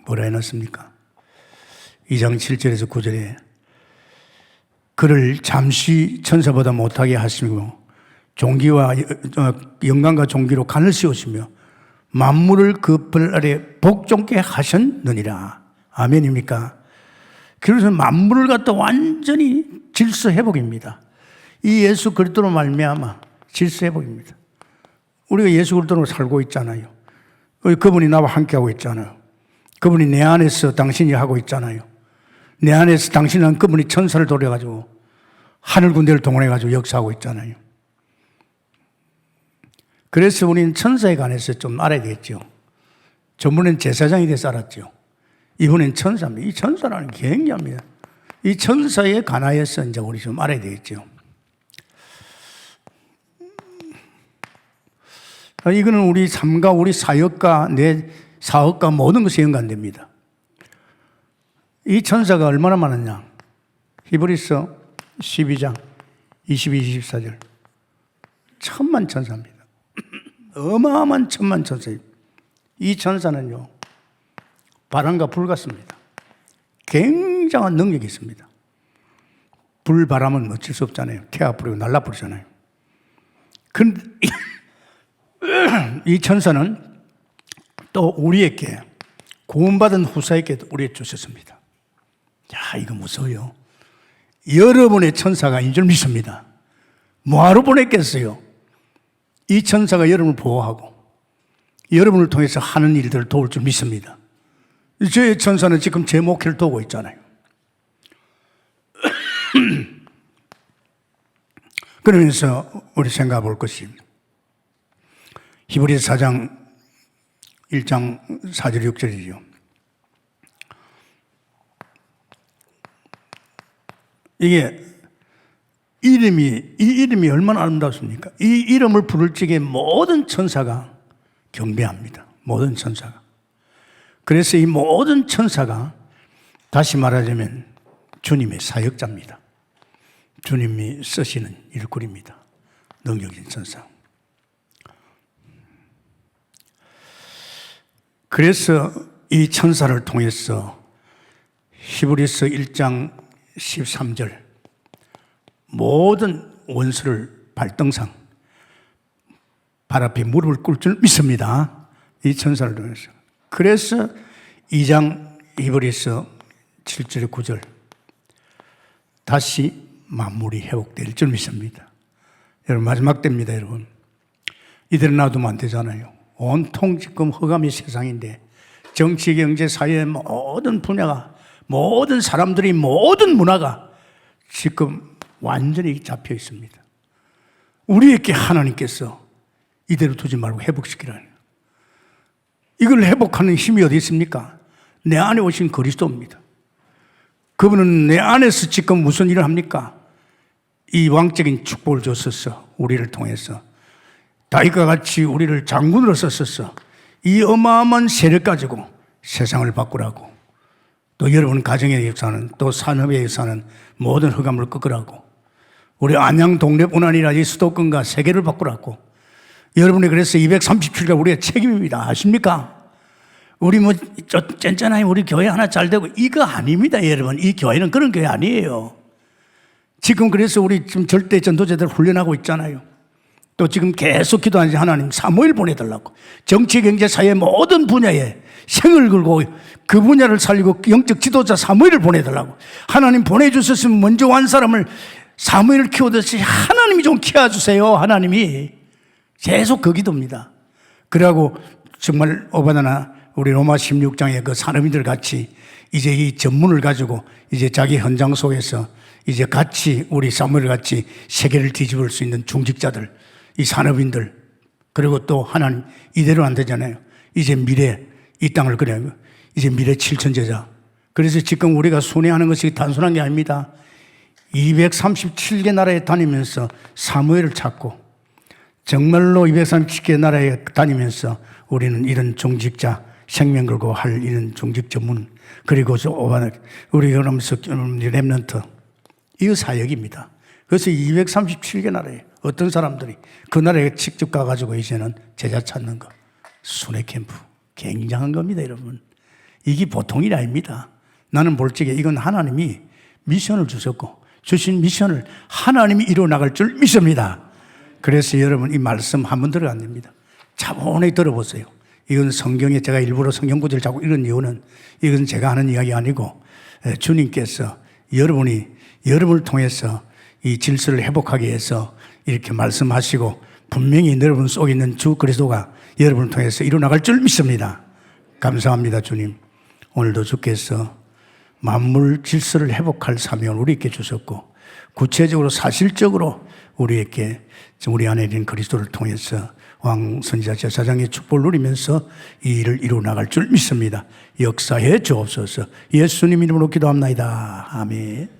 뭐라 해놨습니까? 2장 7절에서 9절에 그를 잠시 천사보다 못하게 하시고 종기와 영광과 종기로 간을 씌우시며 만물을 그 발 아래 복종케 하셨느니라. 아멘입니까? 그래서 만물을 갖다 완전히 질서 회복입니다. 이 예수 그리스도로 말미암아 질서 회복입니다. 우리가 예수 그리스도로 살고 있잖아요. 그분이 나와 함께하고 있잖아요. 그분이 내 안에서 당신이 하고 있잖아요. 내 안에서 당신은 그분이 천사를 돌려가지고 하늘 군대를 동원해가지고 역사하고 있잖아요. 그래서 우리는 천사에 관해서 좀 알아야 되겠죠. 전번엔 제사장이 돼서 알았죠. 이번엔 천사입니다. 이 천사라는 게 굉장합니다. 이 천사에 관하여서 이제 우리 좀 알아야 되겠죠. 이거는 우리 삶과 우리 사역과 내 사업과 모든 것이 연관됩니다. 이 천사가 얼마나 많았냐? 히브리서 12장 22, 24절. 천만 천사입니다. 어마어마한 천만 천사입니다. 이 천사는요, 바람과 불 같습니다. 굉장한 능력이 있습니다. 불, 바람은 어쩔 수 없잖아요. 태아 뿌리고 날라 뿌리잖아요. 근데 이 천사는 또 우리에게 구원받은 후사에게 우리에게 주셨습니다. 야, 이거 무서워요. 여러분의 천사가 인 줄 믿습니다. 뭐하러 보냈겠어요? 이 천사가 여러분을 보호하고 여러분을 통해서 하는 일들을 도울 줄 믿습니다. 저의 천사는 지금 제 목회를 도우고 있잖아요. 그러면서 우리 생각해 볼 것이 히브리서 4장 1장 4절 6절이죠. 이게 이 이름이 얼마나 아름답습니까? 이 이름을 부를 적에 모든 천사가 경배합니다. 모든 천사가. 그래서 이 모든 천사가 다시 말하자면 주님의 사역자입니다. 주님이 쓰시는 일꾼입니다. 능력인 천사. 그래서 이 천사를 통해서 히브리서 1장 13절 모든 원수를 발등상 발 앞에 무릎을 꿇을 줄 믿습니다. 이 천사를 통해서. 그래서 2장 히브리서 7절 9절 다시 만물이 회복될 줄 믿습니다. 여러분 마지막 때입니다. 여러분 이대로 놔두면 안 되잖아요. 온통 지금 허감이 세상인데 정치, 경제, 사회 모든 분야가 모든 사람들이 모든 문화가 지금 완전히 잡혀 있습니다. 우리에게 하나님께서 이대로 두지 말고 회복시키라는 이걸 회복하는 힘이 어디 있습니까? 내 안에 오신 그리스도입니다. 그분은 내 안에서 지금 무슨 일을 합니까? 이 왕적인 축복을 줬었어. 우리를 통해서 다윗과 같이 우리를 장군으로 썼었어. 이 어마어마한 세력 가지고 세상을 바꾸라고 또 여러분 가정의 역사는 또 산업의 역사는 모든 흑암을 꺾으라고 우리 안양 동네뿐 아니라 이 수도권과 세계를 바꾸라고 여러분이 그래서 237가 우리의 책임입니다. 아십니까? 우리 뭐 짠짠하게 우리 교회 하나 잘 되고 이거 아닙니다. 여러분 이 교회는 그런 교회 아니에요. 지금 그래서 우리 지금 절대 전도자들 훈련하고 있잖아요. 또 지금 계속 기도하는지 하나님 사무엘 보내달라고 정치, 경제, 사회 모든 분야에 생을 걸고 그 분야를 살리고 영적 지도자 사무엘을 보내달라고 하나님 보내주셨으면 먼저 한 사람을 사무엘을 키우듯이 하나님이 좀 키워주세요. 하나님이 계속 그 기도입니다. 그러고 정말 오바다나 우리 로마 16장의 그 산업인들 같이 이제 이 전문을 가지고 이제 자기 현장 속에서 이제 같이 우리 사무엘 같이 세계를 뒤집을 수 있는 중직자들 이 산업인들 그리고 또 하나님 이대로 안 되잖아요. 이제 미래 이 땅을 그래요. 이제 미래 칠천제자. 그래서 지금 우리가 순회하는 것이 단순한 게 아닙니다. 237개 나라에 다니면서 사무엘을 찾고 정말로 237개 나라에 다니면서 우리는 이런 종직자 생명 걸고 할 이런 종직 전문 그리고 우리 그러면서 렘넌트 이거 사역입니다. 그래서 237개 나라에 어떤 사람들이 그 나라에 직접 가가지고 이제는 제자 찾는 거 순회 캠프 굉장한 겁니다, 여러분. 이게 보통 일이 아닙니다. 나는 볼 적에 이건 하나님이 미션을 주셨고 주신 미션을 하나님이 이루어나갈 줄 믿습니다. 그래서 여러분 이 말씀 한번 들어야 안 됩니다. 차분히 들어보세요. 이건 성경에 제가 일부러 성경 구절을 자꾸 읽은 이유는 이건 제가 하는 이야기 아니고 주님께서 여러분을 통해서 이 질서를 회복하기 위해서 이렇게 말씀하시고 분명히 여러분 속에 있는 주 그리스도가 여러분을 통해서 이루어나갈 줄 믿습니다. 감사합니다, 주님. 오늘도 주께서 만물 질서를 회복할 사명을 우리에게 주셨고 구체적으로 사실적으로 우리에게 우리 안에 있는 그리스도를 통해서 왕 선지자 제사장의 축복을 누리면서 이 일을 이루어나갈 줄 믿습니다. 역사해 주옵소서. 예수님 이름으로 기도합나이다. 아멘.